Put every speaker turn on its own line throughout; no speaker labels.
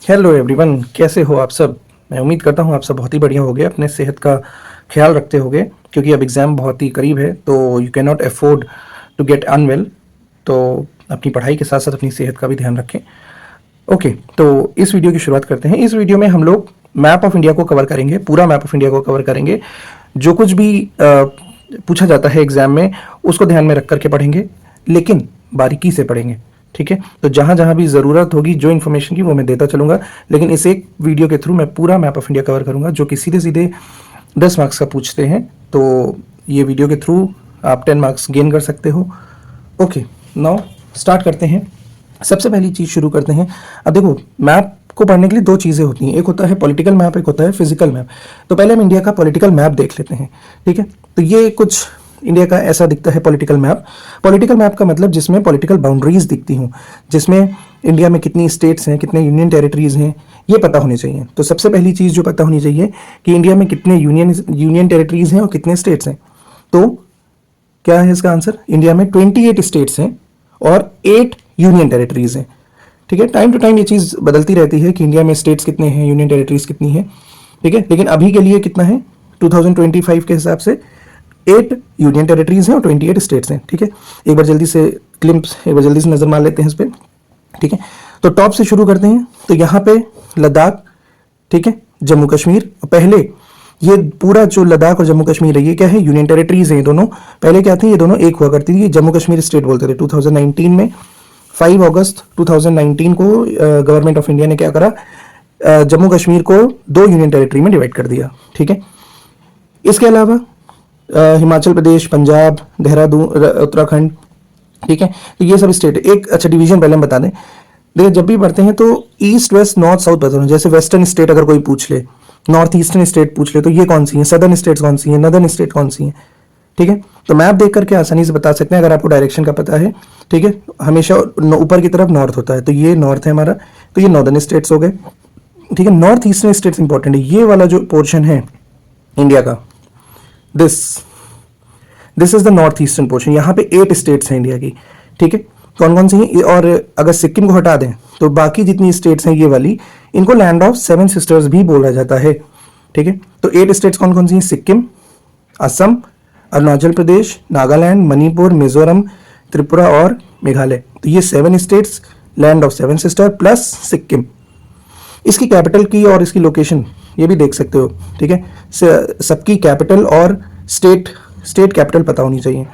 Hello everyone, कैसे हो आप सब। मैं उम्मीद करता हूँ आप सब बहुत ही बढ़िया होगे, अपने सेहत का ख्याल रखते होगे, क्योंकि अब एग्ज़ाम बहुत ही करीब है तो you can not afford to get unwell. तो अपनी पढ़ाई के साथ साथ अपनी सेहत का भी ध्यान रखें। ओके, तो इस वीडियो की शुरुआत करते हैं। इस वीडियो में हम लोग मैप ऑफ इंडिया को कवर करेंगे, पूरा मैप ऑफ इंडिया को कवर करेंगे। जो कुछ भी पूछा जाता है एग्जाम में उसको ध्यान में रख करके पढ़ेंगे, लेकिन बारीकी से पढ़ेंगे। ठीक है, तो जहां जहां भी ज़रूरत होगी जो इन्फॉर्मेशन की वो मैं देता चलूंगा, लेकिन इस एक वीडियो के थ्रू मैं पूरा मैप ऑफ इंडिया कवर करूंगा, जो कि सीधे सीधे 10 मार्क्स का पूछते हैं। तो ये वीडियो के थ्रू आप 10 मार्क्स गेन कर सकते हो। ओके, नाउ स्टार्ट करते हैं। सबसे पहली चीज़ शुरू करते हैं। अब देखो, मैप को पढ़ने के लिए दो चीज़ें होती हैं, एक होता है पॉलिटिकल मैप, एक होता है फिजिकल मैप। तो पहले हम इंडिया का पॉलिटिकल मैप देख लेते हैं। ठीक है, तो ये कुछ इंडिया का ऐसा दिखता है पॉलिटिकल मैप। पॉलिटिकल मैप का मतलब जिसमें पॉलिटिकल बाउंड्रीज दिखती हूँ, जिसमें इंडिया में कितनी स्टेट्स हैं, कितने यूनियन टेरिटरीज हैं, ये पता होनी चाहिए। तो सबसे पहली चीज़ जो पता होनी चाहिए कि इंडिया में कितने यूनियन टेरिटरीज हैं और कितने स्टेट्स हैं। तो क्या है इसका आंसर? इंडिया में 28 स्टेट्स हैं और 8 यूनियन टेरिटरीज हैं। ठीक है, टाइम टू टाइम ये चीज़ बदलती रहती है कि इंडिया में स्टेट्स कितने हैं, यूनियन टेरिटरीज कितनी है। ठीक है, लेकिन अभी के लिए कितना है? 2025 के हिसाब से 8 यूनियन टेरिटरीज हैं और 28 स्टेट्स हैं। ठीक है, एक बार जल्दी से नज़र मार लेते हैं इस पर। ठीक है, तो टॉप से शुरू करते हैं। तो यहाँ पे लद्दाख, ठीक है, जम्मू कश्मीर। पहले ये पूरा जो लद्दाख और जम्मू कश्मीर है, ये क्या है? यूनियन टेरिटरीज हैं ये दोनों। पहले क्या थी? ये दोनों एक हुआ करती थी, जम्मू कश्मीर स्टेट बोलते थे। 2019 में 5 अगस्त 2019 को गवर्नमेंट ऑफ इंडिया ने क्या करा? जम्मू कश्मीर को 2 यूनियन टेरिटरी में डिवाइड कर दिया। ठीक है, इसके अलावा हिमाचल प्रदेश, पंजाब, देहरादून, उत्तराखंड। ठीक है, तो ये सब स्टेट एक अच्छा डिवीजन पहले हम बता दें। देखिए, जब भी पढ़ते हैं तो ईस्ट वेस्ट नॉर्थ साउथ बता दो। जैसे वेस्टर्न स्टेट अगर कोई पूछ ले, नॉर्थ ईस्टर्न स्टेट पूछ ले, तो ये कौन सी है? सदर्न स्टेट्स कौन सी है? नदर्न स्टेट कौन सी है? ठीक है, तो मैप देख करके आसानी से बता सकते हैं अगर आपको डायरेक्शन का पता है। ठीक है, हमेशा ऊपर की तरफ नॉर्थ होता है, तो ये नॉर्थ है हमारा, तो ये नॉर्दर्न स्टेट्स हो गए। ठीक है, नॉर्थ ईस्टर्न स्टेट्स इंपॉर्टेंट है। ये वाला जो पोर्शन है इंडिया का, this is the north eastern portion. यहाँ पे 8 स्टेट्स हैं इंडिया की। ठीक है, कौन कौन सी हैं? और अगर सिक्किम को हटा दें तो बाकी जितनी स्टेट्स हैं ये वाली, इनको लैंड ऑफ 7 सिस्टर्स भी बोला जाता है। ठीक है, तो 8 स्टेट्स कौन कौन सी हैं? सिक्किम, असम, अरुणाचल प्रदेश, नागालैंड, मणिपुर, मिजोरम, त्रिपुरा और मेघालय। तो ये 7 states, land of 7 sister plus Sikkim. इसकी कैपिटल की और इसकी लोकेशन ये भी देख सकते हो। ठीक है, सबकी कैपिटल और स्टेट कैपिटल पता होनी चाहिए।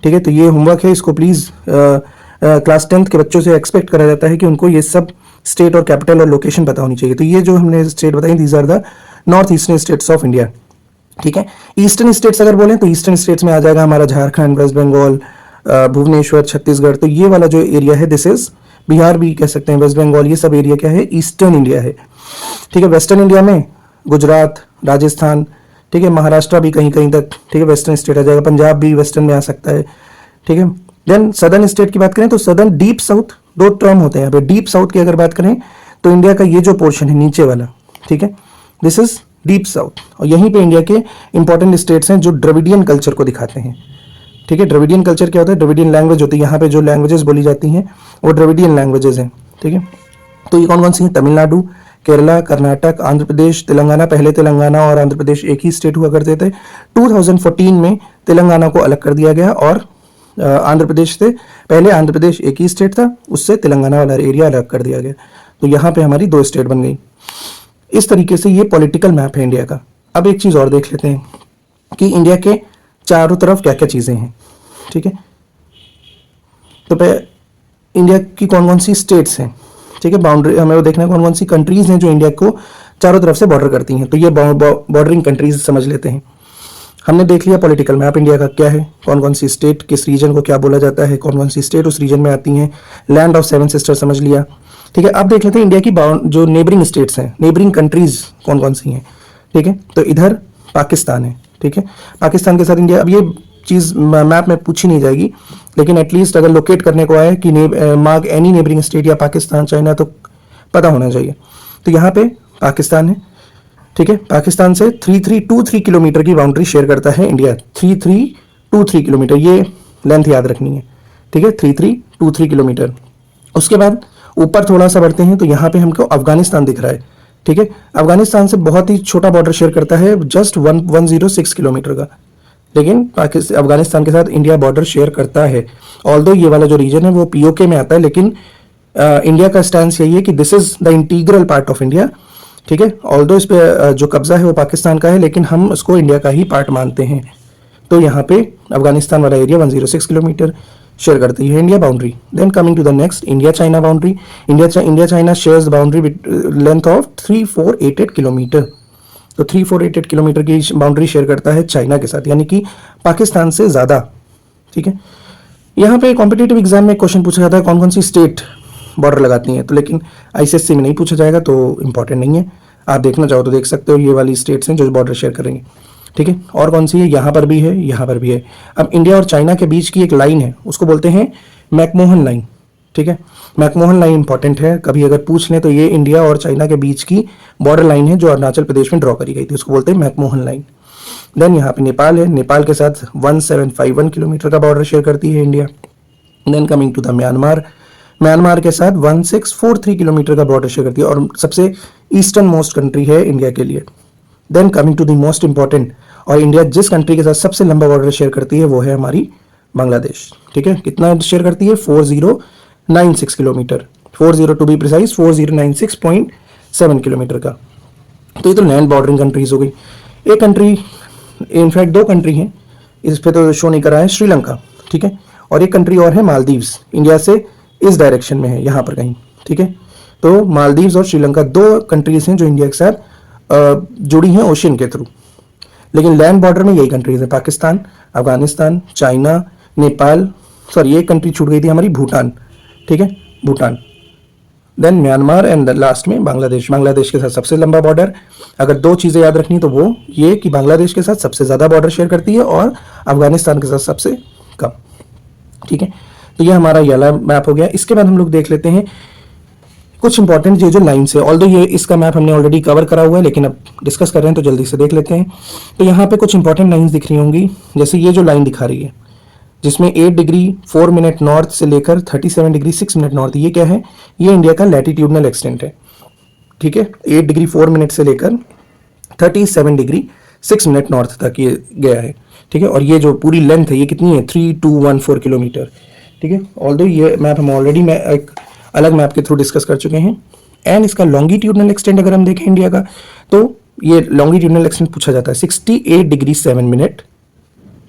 ठीक है, तो ये होमवर्क है, इसको प्लीज़ क्लास 10th के बच्चों से एक्सपेक्ट करा जाता है कि उनको ये सब स्टेट और कैपिटल और लोकेशन पता होनी चाहिए। तो ये जो हमने स्टेट बताई, these are the north eastern states of India. ठीक है, ईस्टर्न स्टेट्स अगर बोलें तो ईस्टर्न स्टेट्स में आ जाएगा हमारा झारखंड, वेस्ट बंगाल, भुवनेश्वर, छत्तीसगढ़। तो ये वाला जो एरिया है, दिस इज बिहार भी कह सकते हैं, वेस्ट बंगाल, ये सब एरिया क्या है? ईस्टर्न इंडिया है। ठीक है, वेस्टर्न इंडिया में गुजरात, राजस्थान, ठीक है, महाराष्ट्र भी कहीं कहीं तक, ठीक है, वेस्टर्न स्टेट आ जाएगा। पंजाब भी वेस्टर्न में आ सकता है। ठीक है, देन सदर्न स्टेट की बात करें तो सदर्न, डीप साउथ, 2 टर्म होते हैं यहाँ पे। डीप साउथ की अगर बात करें तो इंडिया का ये जो पोर्शन है नीचे वाला, ठीक है, दिस इज डीप साउथ। और यहीं पे इंडिया के इंपॉर्टेंट स्टेट्स हैं जो द्रविडियन कल्चर को दिखाते हैं। ठीक है, द्रविडियन कल्चर क्या होता है? द्रविडियन लैंग्वेज होती है। यहाँ पे जो लैंग्वेजेस बोली जाती हैं वो द्रविडियन लैंग्वेजेस हैं। ठीक है, तो ये कौन कौन सी हैं? तमिलनाडु, केरला, कर्नाटक, आंध्र प्रदेश, तेलंगाना। पहले तेलंगाना और आंध्र प्रदेश एक ही स्टेट हुआ करते थे। 2014 में तेलंगाना को अलग कर दिया गया और आंध्र प्रदेश से, पहले आंध्र प्रदेश एक ही स्टेट था, उससे तेलंगाना वाला एरिया अलग कर दिया गया। तो यहाँ पे हमारी 2 स्टेट बन गई। इस तरीके से ये पॉलिटिकल मैप है इंडिया का। अब एक चीज़ और देख लेते हैं कि इंडिया के चारों तरफ क्या क्या चीज़ें हैं। ठीक है, तो इंडिया की कौन कौन सी स्टेट्स हैं। ठीक है, बाउंड्री हमें वो देखना है, कौन कौन सी कंट्रीज हैं जो इंडिया को चारों तरफ से बॉर्डर करती हैं। तो ये बॉर्डरिंग कंट्रीज समझ लेते हैं। हमने देख लिया पॉलिटिकल मैप इंडिया का क्या है, कौन कौन सी स्टेट किस रीजन को क्या बोला जाता है, कौन कौन सी स्टेट उस रीजन में आती हैं। लैंड ऑफ 7 सिस्टर समझ लिया। ठीक है, अब देख लेते हैं इंडिया की जो नेबरिंग स्टेट्स हैं, नेबरिंग कंट्रीज कौन कौन सी हैं। ठीक है, तो इधर पाकिस्तान है। ठीक है, पाकिस्तान के साथ इंडिया, अब ये चीज़ मैप में पूछी नहीं जाएगी, लेकिन एटलीस्ट अगर लोकेट करने को आए कि मार्क एनी नेबरिंग स्टेट या पाकिस्तान, चाइना, तो पता होना चाहिए। तो यहाँ पे पाकिस्तान है। ठीक है, पाकिस्तान से 3323 किलोमीटर की बाउंड्री शेयर करता है इंडिया। 3323 किलोमीटर, ये लेंथ याद रखनी है। ठीक है, 3323 किलोमीटर। उसके बाद ऊपर थोड़ा सा बढ़ते हैं तो यहाँ पे हमको अफगानिस्तान दिख रहा है, ठीक है। अफगानिस्तान से बहुत ही छोटा बॉर्डर शेयर करता है, जस्ट 106 किलोमीटर का, लेकिन पाकिस्तान अफगानिस्तान के साथ इंडिया बॉर्डर शेयर करता है। ऑल्दो ये वाला जो रीजन है वो पीओके में आता है, लेकिन इंडिया का स्टैंड यही है कि this is the integral part of India, ठीक है। ऑल्दो इस पे जो कब्जा है वो पाकिस्तान का है, लेकिन हम उसको इंडिया का ही पार्ट मानते हैं। तो यहाँ पे अफगानिस्तान वाला एरिया 106 किलोमीटर शेयर करती है India boundary. Then coming to the next, India China boundary. India China shares boundary length of 3488 kilometre. तो 3488 किलोमीटर की बाउंड्री शेयर करता है चाइना के साथ, यानी कि पाकिस्तान से ज़्यादा, ठीक है। यहाँ पे कॉम्पिटिटिव एग्जाम में क्वेश्चन पूछा जाता है कौन कौन सी स्टेट बॉर्डर लगाती हैं, तो लेकिन आईसीएससी में नहीं पूछा जाएगा, तो इंपॉर्टेंट नहीं है। आप देखना चाहो तो देख सकते हो, ये वाली स्टेट्स हैं जो बॉर्डर शेयर करेंगे, ठीक है। और कौन सी है, यहाँ पर भी है, यहाँ पर भी है। अब इंडिया और चाइना के बीच की एक लाइन है, उसको बोलते हैं मैकमोहन लाइन, ठीक है। मैकमोहन लाइन इंपॉर्टेंट है, कभी अगर पूछ लें तो ये इंडिया और चाइना के बीच की बॉर्डर लाइन है जो अरुणाचल प्रदेश में ड्रॉ करी गई थी, उसको बोलते हैं मैकमोहन लाइन। देन यहाँ पे नेपाल है, नेपाल के साथ 1751 किलोमीटर का बॉर्डर शेयर करती है India. Then coming to the Myanmar, Myanmar के साथ 1643 किलोमीटर का बॉर्डर शेयर करती है और सबसे ईस्टर्न मोस्ट कंट्री है इंडिया के लिए। Then coming to the most important, और इंडिया जिस कंट्री के साथ सबसे लंबा बॉर्डर शेयर करती है वो है हमारी बांग्लादेश, ठीक है। कितना शेयर करती है, 4096 kilometre, 40 to be precise 4096.7 kilometre का। तो ये तो लैंड बॉर्डरिंग कंट्रीज हो गई। एक कंट्री, इनफैक्ट दो कंट्री हैं, इस पे तो शो नहीं करा है, श्रीलंका, ठीक है। और एक कंट्री और है मालदीव्स, इंडिया से इस डायरेक्शन में है, यहाँ पर कहीं, ठीक है। तो मालदीव्स और श्रीलंका दो कंट्रीज हैं जो इंडिया के साथ जुड़ी हैं ओशियन के थ्रू, लेकिन लैंड बॉर्डर में यही कंट्रीज है, पाकिस्तान, अफगानिस्तान, चाइना, नेपाल, सॉरी एक कंट्री छूट गई थी हमारी, भूटान, ठीक है, Bhutan. Then Myanmar and last में बांग्लादेश। बांग्लादेश के साथ सबसे लंबा बॉर्डर, अगर दो चीज़ें याद रखनी तो वो ये कि बांग्लादेश के साथ सबसे ज़्यादा बॉर्डर शेयर करती है और अफगानिस्तान के साथ सबसे कम, ठीक है। तो ये हमारा ये वाला मैप हो गया। इसके बाद हम लोग देख लेते हैं कुछ इंपॉर्टेंट ये जो लाइन्स है, ऑल्दो ये इसका मैप हमने ऑलरेडी कवर करा हुआ है, लेकिन अब डिस्कस कर रहे हैं तो जल्दी से देख लेते हैं। तो यहाँ पे कुछ इंपॉर्टेंट लाइन्स दिख रही होंगी, जैसे ये जो लाइन दिखा रही है जिसमें 8 डिग्री 4 मिनट नॉर्थ से लेकर 37 डिग्री 6 मिनट नॉर्थ, ये क्या है, ये इंडिया का लैटिट्यूडनल एक्सटेंट है, ठीक है। 8 डिग्री 4 मिनट से लेकर 37 डिग्री 6 मिनट नॉर्थ तक ये गया है, ठीक है। और ये जो पूरी लेंथ है ये कितनी है, 3214 किलोमीटर, ठीक है। ऑल्दो ये मैप हम ऑलरेडी एक अलग मैप के थ्रू डिस्कस कर चुके हैं। एंड इसका लॉन्गिट्यूडनल एक्सटेंट अगर हम देखें इंडिया का, तो ये लॉन्गिट्यूडनल एक्सटेंट पूछा जाता है 68 डिग्री 7 मिनट,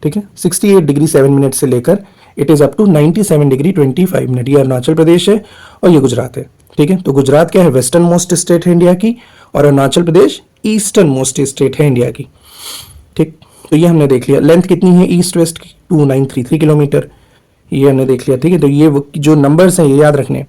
ठीक है। 68 डिग्री 7 मिनट से लेकर it is up to 97 degree 25 minute. ये अरुणाचल प्रदेश है और ये गुजरात है, ठीक है। तो गुजरात क्या है, वेस्टर्न मोस्ट स्टेट है इंडिया की, और Arunachal Pradesh eastern most state है इंडिया की, ठीक। तो ये हमने देख लिया। लेंथ कितनी है ईस्ट वेस्ट की, 2933 किलोमीटर, ये हमने देख लिया, ठीक है। तो ये जो नंबर्स हैं ये याद रखने।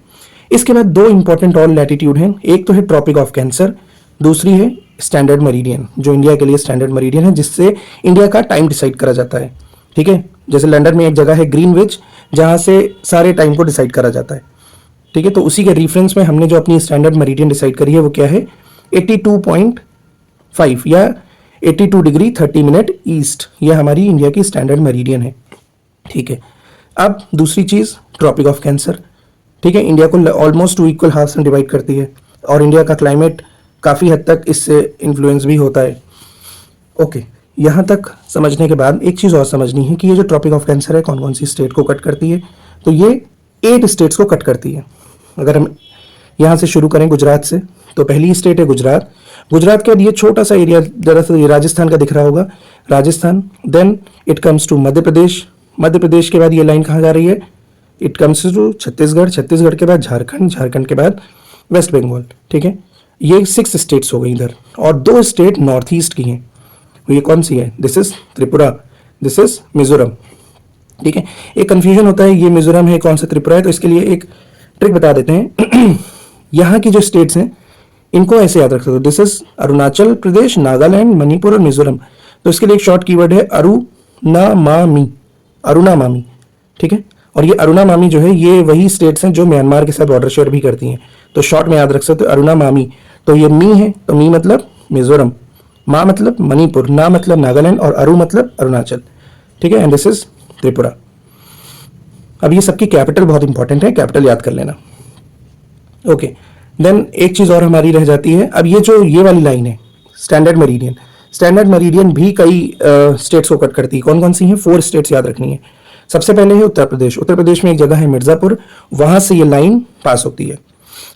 इसके बाद दो इंपॉर्टेंट और लैटिट्यूड हैं, एक तो है ट्रॉपिक ऑफ कैंसर, दूसरी है स्टैंडर्ड मेरिडियन, जो इंडिया के लिए स्टैंडर्ड मेरिडियन है, जिससे इंडिया का टाइम डिसाइड करा जाता है, ठीक है। जैसे लंदन में एक जगह है ग्रीनविच, जहां से सारे टाइम को डिसाइड करा जाता है, ठीक है। तो उसी के रेफरेंस में हमने जो अपनी स्टैंडर्ड मेरिडियन डिसाइड करी है वो क्या है, 82.5 या 82 डिग्री 30 मिनट ईस्ट, ये हमारी इंडिया की स्टैंडर्ड मेरिडियन है, ठीक है। अब दूसरी चीज ट्रॉपिक ऑफ कैंसर, ठीक है। इंडिया को ऑलमोस्ट 2 इक्वल हाफ्स में डिवाइड करती है और इंडिया का क्लाइमेट काफ़ी हद तक इससे इन्फ्लुएंस भी होता है। ओके, यहाँ तक समझने के बाद एक चीज़ और समझनी है कि ये जो ट्रॉपिक ऑफ कैंसर है कौन कौन सी स्टेट को कट करती है, तो ये 8 स्टेट्स को कट करती है। अगर हम यहाँ से शुरू करें गुजरात से, तो पहली स्टेट है गुजरात। गुजरात के बाद ये छोटा सा एरिया दरअसल ये राजस्थान का दिख रहा होगा, Rajasthan. Then it comes to Madhya Pradesh, Madhya Pradesh के बाद ये लाइन कहाँ जा रही है, it comes to Chhattisgarh, Chhattisgarh के बाद झारखंड, झारखंड के बाद वेस्ट बंगाल, ठीक है। ये 6 स्टेट्स हो गई इधर, और 2 स्टेट नॉर्थ ईस्ट की हैं। ये कौन सी है, this is Tripura, this is Mizoram, ठीक है। एक कंफ्यूजन होता है ये मिजोरम है कौन सा त्रिपुरा है, तो इसके लिए एक ट्रिक बता देते हैं। यहाँ की जो स्टेट्स हैं इनको ऐसे याद रख सकते हो, दिस इज अरुणाचल प्रदेश, नागालैंड, मणिपुर और मिजोरम। तो इसके लिए एक शॉर्ट कीवर्ड है अरुणामामी, अरुणामामी, ठीक है। और ये अरुणामामी जो है ये वही स्टेट्स हैं जो म्यांमार के साथ बॉर्डर शेयर भी करती हैं, तो शॉर्ट में याद रख सकते हो अरुणामामी। तो ये मी है, तो मी मतलब मिजोरम, मा मतलब मणिपुर, ना मतलब नागालैंड और अरु मतलब अरुणाचल, ठीक है। And this is Tripura. अब ये सबकी कैपिटल बहुत इंपॉर्टेंट है, कैपिटल याद कर लेना। ओके, देन एक चीज और हमारी रह जाती है। अब ये वाली लाइन है स्टैंडर्ड मेरिडियन, स्टैंडर्ड मेरिडियन भी कई स्टेट्स को कट करती है। कौन कौन सी हैं? 4 स्टेट्स याद रखनी है। सबसे पहले है उत्तर प्रदेश। उत्तर प्रदेश में एक जगह है मिर्जापुर, वहां से ये लाइन पास होती है।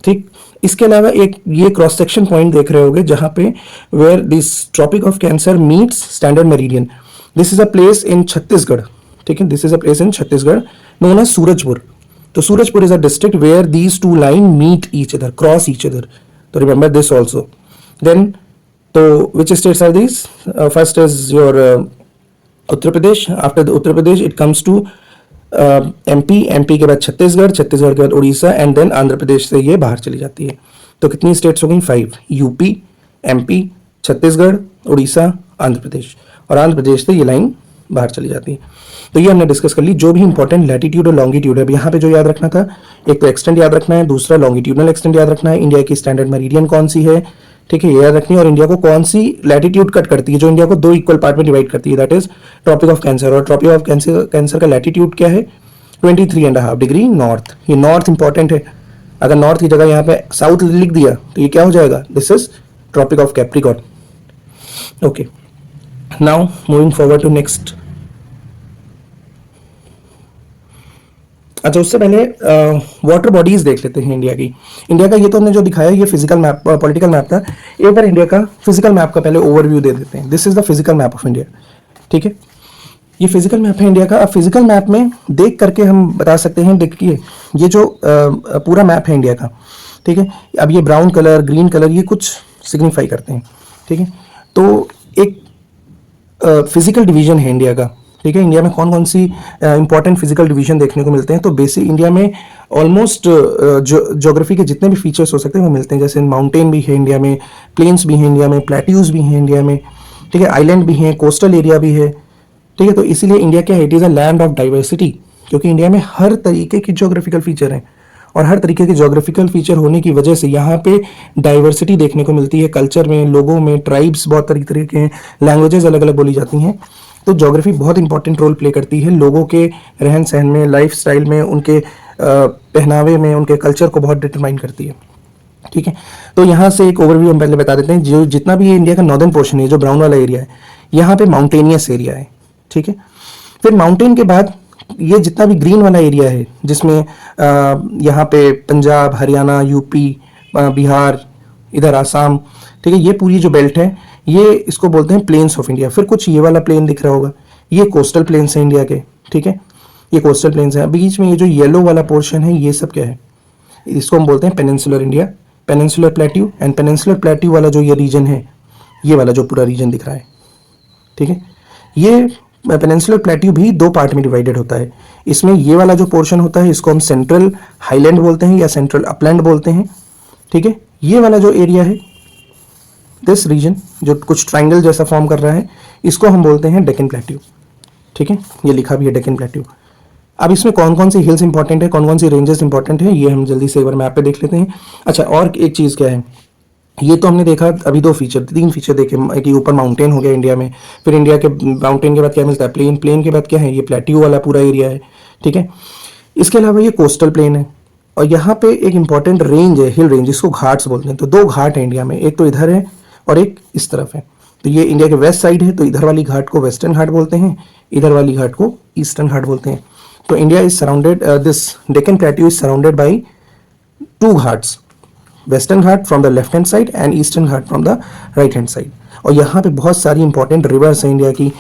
ठीक, इसके अलावा एक ये क्रॉस सेक्शन पॉइंट देख रहे होगे जहां पे where this tropic of cancer meets standard meridian, this is a place in Chhattisgarh. ठीक है, this is a place in Chhattisgarh known as Surajpur. तो Surajpur is a district where these two lines meet each other, cross each other. So remember this also. Then, so which states are these? First is your Uttar Pradesh. After the Uttar Pradesh, it comes to MP. MP के बाद छत्तीसगढ़, छत्तीसगढ़ के बाद Orissa, and then Andhra Pradesh से ये बाहर चली जाती है। तो कितनी स्टेट्स हो गई? 5। यूपी, MP, छत्तीसगढ़, उड़ीसा, आंध्र प्रदेश, और आंध्र प्रदेश से ये लाइन बाहर चली जाती है। तो ये हमने डिस्कस कर ली जो भी इंपॉर्टेंट लैटिट्यूड और लॉन्गिट्यूड है। अब यहाँ पे जो याद रखना था, एक तो एक्सटेंट याद रखना है, दूसरा लॉन्गिट्यूडनल एक्सटेंट याद रखना है, इंडिया की स्टैंडर्ड मेरिडियन कौन सी है, ठीक है, ये याद रखनी है, और इंडिया को कौन सी लैटिट्यूड कट करती है जो इंडिया को 2 इक्वल पार्ट में डिवाइड करती है, that is tropic of cancer. और ट्रॉपिक ऑफ कैंसर का लैटिट्यूड क्या है? 23.5 डिग्री नॉर्थ। ये नॉर्थ इंपॉर्टेंट है, अगर नॉर्थ की जगह यहाँ पे साउथ लिख दिया तो ये क्या हो जाएगा? This is tropic of capricorn. Okay, now moving forward to next. अच्छा, उससे पहले वाटर बॉडीज देख लेते हैं इंडिया की। इंडिया का ये तो हमने जो दिखाया ये फिजिकल मैप, पॉलिटिकल मैप था। एक बार इंडिया का फिजिकल मैप का पहले ओवरव्यू दे देते हैं। This is the physical map of India. ठीक है, ये फिजिकल मैप है इंडिया का। अब फिजिकल मैप में देख करके हम बता सकते हैं, देखिए ये जो पूरा मैप है इंडिया का, ठीक है, अब ये ब्राउन कलर, ग्रीन कलर, ये कुछ सिग्निफाई करते हैं। ठीक है, तो एक फिजिकल डिवीजन है इंडिया का। ठीक है, इंडिया में कौन कौन सी इंपॉर्टेंट फिजिकल डिवीजन देखने को मिलते हैं? तो बेसिक इंडिया में ऑलमोस्ट ज्योग्राफी के जितने भी फीचर्स हो सकते हैं वो मिलते हैं। जैसे माउंटेन भी है इंडिया में, प्लेन्स भी हैं इंडिया में, प्लेट्यूज भी हैं इंडिया में, ठीक है, आइलैंड भी हैं, कोस्टल एरिया भी है। ठीक है, तो इसीलिए इंडिया क्या है? It is a land of diversity, क्योंकि इंडिया में हर तरीके की ज्योग्राफिकल फीचर हैं, और हर तरीके के ज्योग्राफिकल फीचर होने की वजह से यहाँ पे डाइवर्सिटी देखने को मिलती है। कल्चर में, लोगों में, ट्राइब्स बहुत तरीके के हैं, लैंग्वेजेस अलग अलग बोली जाती हैं। तो ज्योग्राफी बहुत इंपॉर्टेंट रोल प्ले करती है लोगों के रहन सहन में, लाइफ स्टाइल में, उनके पहनावे में, उनके कल्चर को बहुत डिटरमाइन करती है। ठीक है, तो यहाँ से एक ओवरव्यू हम पहले बता देते हैं। जो जितना भी ये इंडिया का नॉर्दर्न पोर्शन है, जो ब्राउन वाला एरिया है, यहाँ पे माउंटेनियस एरिया है। ठीक है, फिर माउंटेन के बाद ये जितना भी ग्रीन वाला एरिया है, जिसमें यहाँ पे पंजाब, हरियाणा, यूपी, बिहार, इधर आसाम, ठीक है, ये पूरी जो बेल्ट है ये इसको बोलते हैं प्लेन्स ऑफ इंडिया। फिर कुछ ये वाला प्लेन दिख रहा होगा, ये कोस्टल प्लेन्स है इंडिया के। ठीक है, ये कोस्टल प्लेन्स हैं। बीच में ये जो येलो वाला पोर्शन है, ये सब क्या है? इसको हम बोलते हैं peninsular India, peninsular plateau. And peninsular plateau वाला जो ये रीजन है, ये वाला जो पूरा रीजन दिख रहा है, ठीक है, ये पेनिनसुलर प्लेट्यू भी 2 पार्ट में डिवाइडेड होता है। इसमें ये वाला जो पोर्शन होता है इसको हम सेंट्रल हाईलैंड बोलते हैं या सेंट्रल अपलैंड बोलते हैं। ठीक है, ये वाला जो एरिया है, दिस रीजन जो कुछ ट्राइंगल जैसा फॉर्म कर रहा है, इसको हम बोलते हैं डेक्कन प्लेट्यू। ठीक है, ये लिखा भी है डेक्कन प्लेट्यू। अब इसमें कौन कौन सी हिल्स इंपॉर्टेंट है, कौन कौन सी रेंजेस इंपॉर्टेंट है, ये हम जल्दी से एक बार मैप पे देख लेते हैं। अच्छा, और एक चीज़ क्या है, ये तो हमने देखा अभी 3 फीचर देखे। एक ऊपर माउंटेन हो गया इंडिया में, फिर इंडिया के माउंटेन के बाद क्या मिलता है? प्लेन। प्लेन के बाद क्या है? ये प्लेट्यू वाला पूरा एरिया है। ठीक है, इसके अलावा ये कोस्टल प्लेन है, और यहाँ पे एक इंपॉर्टेंट रेंज है, हिल रेंज, जिसको घाट्स बोलते हैं। तो 2 घाट है इंडिया में, एक तो इधर है और एक इस तरफ है। तो ये इंडिया के वेस्ट साइड है, तो इधर वाली घाट को वेस्टर्न घाट बोलते हैं, इधर वाली घाट को ईस्टर्न घाट बोलते हैं। तो India is surrounded, this Deccan plateau is surrounded bye 2 Ghats, western Ghat from the left hand side and eastern Ghat from the right hand side. और यहाँ पे बहुत सारी इंपॉर्टेंट रिवर्स हैं इंडिया की,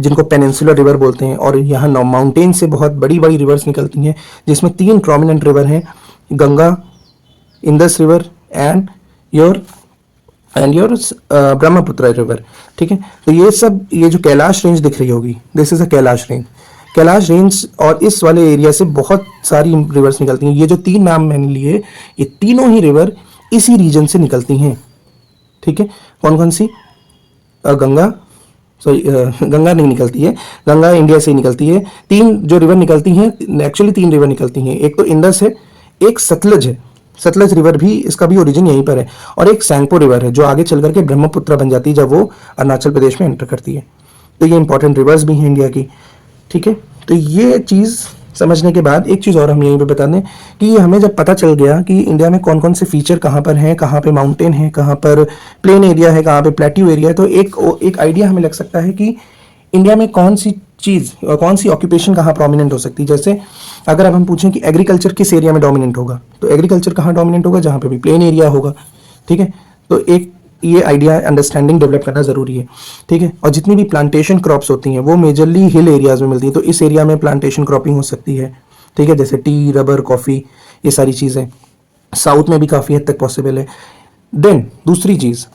जिनको पेनिनसुलर रिवर बोलते हैं। और यहाँ माउंटेन से बहुत बड़ी बड़ी रिवर्स निकलती हैं, जिसमें 3 प्रोमिनेंट रिवर हैं, Ganga, Indus river and your Brahmaputra river. ठीक है, तो ये सब, ये जो कैलाश रेंज दिख रही होगी, this is a Kailash range. Kailash range और इस वाले एरिया से बहुत सारी रिवर्स निकलती हैं। ये जो 3 नाम मैंने लिए, ये तीनों ही रिवर इसी रीजन से निकलती हैं। ठीक है, कौन कौन सी? गंगा, गंगा नहीं निकलती है, गंगा इंडिया से ही निकलती है। 3 जो रिवर निकलती हैं, एक्चुअली 3 रिवर निकलती हैं। एक तो इंडस है, एक सतलज है, सतलज रिवर भी, इसका भी ओरिजिन यहीं पर है, और एक सैंगपो रिवर है जो आगे चल करके ब्रह्मपुत्र बन जाती है जब वो अरुणाचल प्रदेश में एंटर करती है। तो ये इंपॉर्टेंट रिवर्स भी हैं इंडिया की। ठीक है, तो ये चीज़ समझने के बाद एक चीज़ और हम यहीं पे बता दें कि हमें जब पता चल गया कि इंडिया में कौन कौन से फीचर कहाँ पर हैं, कहाँ पे माउंटेन है, कहाँ पर प्लेन एरिया है, कहाँ पे प्लेट्यू एरिया है, तो एक आइडिया हमें लग सकता है कि इंडिया में कौन सी चीज़ और कौन सी ऑक्यूपेशन कहाँ प्रोमिनेंट हो सकती है। जैसे अगर अब हम पूछें कि एग्रीकल्चर किस एरिया में डोमिनेंट होगा, तो एग्रीकल्चर कहाँ डोमिनेंट होगा, जहाँ पे भी प्लेन एरिया होगा। ठीक है, तो एक ये आइडिया अंडरस्टैंडिंग डेवलप करना ज़रूरी है। ठीक है, और जितनी भी प्लांटेशन क्रॉप्स होती हैं वो मेजरली हिल एरियाज़ में मिलती हैं, तो इस एरिया में प्लांटेशन क्रॉपिंग हो सकती है। ठीक है, जैसे टी, रबर, कॉफ़ी, ये सारी चीज़ें साउथ में भी काफ़ी हद तक पॉसिबल है। देन दूसरी चीज़,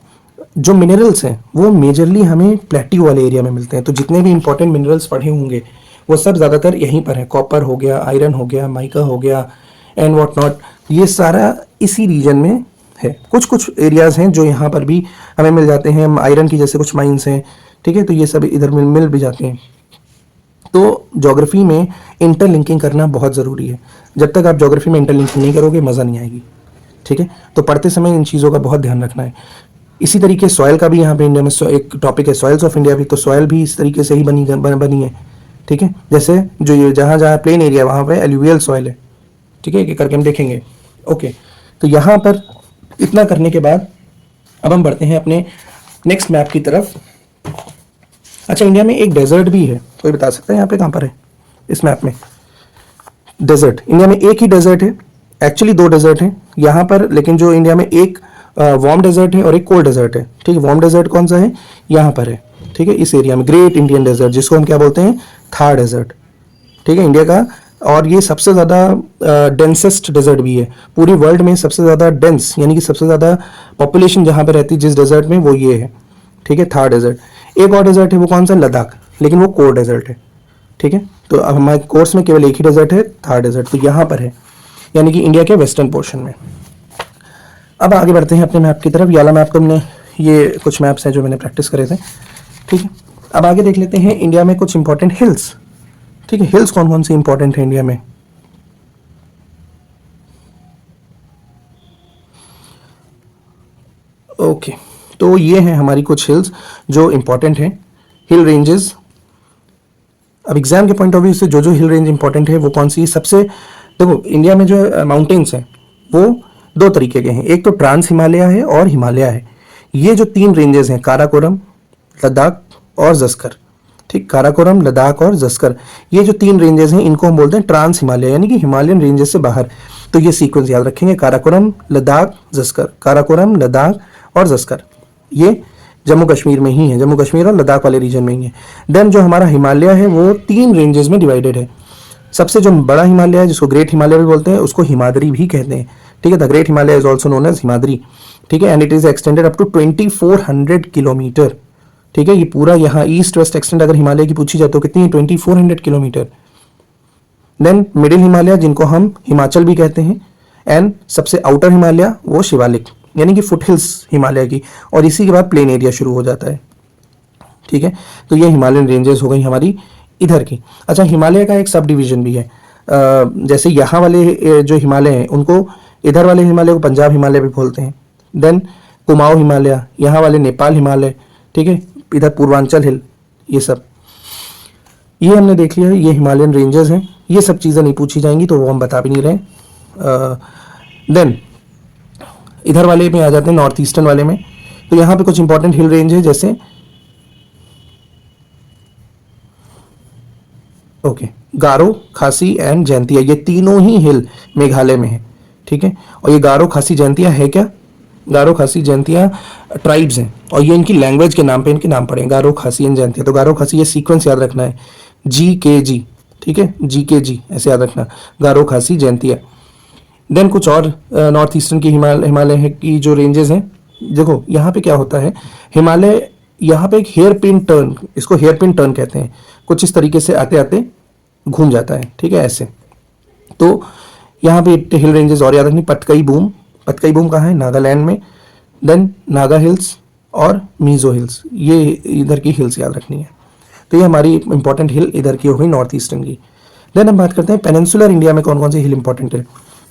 जो मिनरल्स हैं वो मेजरली हमें प्लेट्यू वाले एरिया में मिलते हैं, तो जितने भी इंपॉर्टेंट मिनरल्स पढ़े होंगे वो सब ज़्यादातर यहीं पर है। कॉपर हो गया, आयरन हो गया, माइका हो गया एंड वॉट नॉट, ये सारा इसी रीजन में है। कुछ कुछ एरियाज़ हैं जो यहाँ पर भी हमें मिल जाते हैं, आयरन की जैसे कुछ माइंस हैं। ठीक है, तो ये सब इधर मिल भी जाते हैं। तो ज्योग्राफी में इंटरलिंकिंग करना बहुत ज़रूरी है। जब तक आप ज्योग्राफी में इंटरलिंकिंग नहीं करोगे मज़ा नहीं आएगी। ठीक है, तो पढ़ते समय इन चीज़ों का बहुत ध्यान रखना है। इसी तरीके सॉयल का भी यहाँ पे इंडिया में एक टॉपिक है, सॉइल्स ऑफ इंडिया भी, तो सॉयल भी इस तरीके से ही बनी है। ठीक है, जैसे जो ये जहाँ जहाँ प्लेन एरिया वहाँ पे एल्यूवियल सॉयल है। ठीक है, एक करके हम देखेंगे। ओके, तो यहाँ पर इतना करने के बाद अब हम बढ़ते हैं अपने नेक्स्ट मैप की तरफ। अच्छा, इंडिया में एक डेजर्ट भी है, कोई बता सकता है यहाँ पे कहाँ पर है इस मैप में? डेजर्ट इंडिया में एक ही डेजर्ट है, एक्चुअली दो डेजर्ट हैं यहाँ पर, लेकिन जो इंडिया में एक वार्म डेजर्ट है और एक कोल्ड डेजर्ट है। ठीक है, वार्म डेजर्ट कौन सा है? यहाँ पर है। ठीक है, इस एरिया में ग्रेट इंडियन डेजर्ट, जिसको हम क्या बोलते हैं? थार डेजर्ट। ठीक है, इंडिया का, और ये सबसे ज़्यादा डेंसेस्ट डेजर्ट भी है पूरी वर्ल्ड में। सबसे ज़्यादा डेंस यानी कि सबसे ज़्यादा पॉपुलेशन जहाँ पे रहती है जिस डेजर्ट में, वो ये है। ठीक है, थार डेजर्ट। एक और डेजर्ट है, वो कौन सा? लद्दाख, लेकिन वो कोर डेजर्ट है। ठीक है, तो अब हमारे कोर्स में केवल एक ही डेजर्ट है, थार डेजर्ट, तो यहाँ पर है, यानी कि इंडिया के वेस्टर्न पोर्शन में। अब आगे बढ़ते हैं अपने मैप की तरफ। ये वाला मैप तो हमने, ये कुछ मैप्स हैं जो मैंने प्रैक्टिस करे थे। ठीक है, अब आगे देख लेते हैं इंडिया में कुछ इंपॉर्टेंट हिल्स। ठीक है, हिल्स कौन कौन सी इंपॉर्टेंट है इंडिया में? ओके, तो ये हैं हमारी कुछ हिल्स जो इंपॉर्टेंट हैं, हिल रेंजेस। अब एग्जाम के पॉइंट ऑफ व्यू से जो जो हिल रेंज इंपॉर्टेंट है वो कौन सी है? सबसे देखो, इंडिया में जो माउंटेन्स हैं वो दो तरीके के हैं, एक तो ट्रांस हिमालय है और हिमालय है। ये जो तीन रेंजेस हैं, काराकोरम, लद्दाख और जस्कर। ठीक, काराकोरम, लद्दाख और जस्कर, ये जो तीन रेंजेस हैं इनको हम बोलते हैं ट्रांस हिमालय, यानी कि हिमालयन रेंजेस से बाहर। तो ये सीक्वेंस याद रखेंगे, काराकोरम, लद्दाख, जस्कर, काराकोरम, लद्दाख और जस्कर। ये जम्मू कश्मीर में ही है, जम्मू कश्मीर और लद्दाख वाले रीजन में ही है। देन जो हमारा हिमालय है वो तीन रेंजेस में डिवाइडेड है। सबसे जो बड़ा हिमालय है, जिसको ग्रेट हिमालय भी बोलते हैं, उसको हिमाद्री भी कहते हैं। ठीक है, the great Himalaya is also known as Himadri. ठीक है, and it is extended up to 2400 kilometre. ठीक है, ये पूरा यहाँ ईस्ट वेस्ट एक्सटेंड अगर हिमालय की पूछी जाए तो कितनी है? 2400 किलोमीटर। देन मिडिल हिमालय, जिनको हम हिमाचल भी कहते हैं, एंड सबसे आउटर हिमालय वो शिवालिक, यानी कि फुट हिल्स हिमालय की, और इसी के बाद प्लेन एरिया शुरू हो जाता है। ठीक है, तो ये हिमालयन रेंजेस हो गई हमारी इधर की। अच्छा, हिमालय का एक सब डिवीजन भी है। जैसे यहाँ वाले जो हिमालय हैं उनको, इधर वाले हिमालय को पंजाब हिमालय भी बोलते हैं। देन कुमाऊं हिमालय, यहाँ वाले नेपाल हिमालय। ठीक है, इधर पूर्वांचल हिल, ये सब ये हमने देख लिया, ये हिमालयन रेंजेस हैं। ये सब चीज़ें नहीं पूछी जाएंगी तो वो हम बता भी नहीं रहे। देन इधर वाले में आ जाते हैं, नॉर्थ ईस्टर्न वाले में। तो यहाँ पे कुछ इंपॉर्टेंट हिल रेंज है, जैसे ओके, गारो, खासी एंड जयंतिया, ये तीनों ही हिल मेघालय में है। ठीक है, और ये गारो, खासी, जयंतिया है क्या? गारो, खासी, जयंतिया ट्राइब्स हैं, और ये इनकी लैंग्वेज के नाम पे इनके नाम पड़े, गारो, खासी एंड जयंतिया। तो गारो, खासी, ये सीक्वेंस याद रखना है, GKG। ठीक है, GKG ऐसे याद रखना, गारो, खासी, जयंतिया। देन कुछ और नॉर्थ ईस्टर्न की हिमालय है की जो रेंजेस हैं। देखो यहाँ पे क्या होता है, हिमालय यहाँ पे एक हेयर पिन टर्न, इसको हेयर पिन टर्न कहते हैं, कुछ इस तरीके से आते आते घूम जाता है। ठीक है, ऐसे। तो यहाँ पे हिल रेंजेस और याद रखनी, पतकई बूम, पतकई बूम कहाँ है? नागालैंड में। देन नागा हिल्स और मीजो हिल्स, ये इधर की हिल्स याद रखनी है। तो ये हमारी इंपॉर्टेंट हिल इधर की हो गई नॉर्थ ईस्टर्न की। देन हम बात करते हैं पेनिनसुलर इंडिया में कौन कौन सी हिल इंपॉर्टेंट है।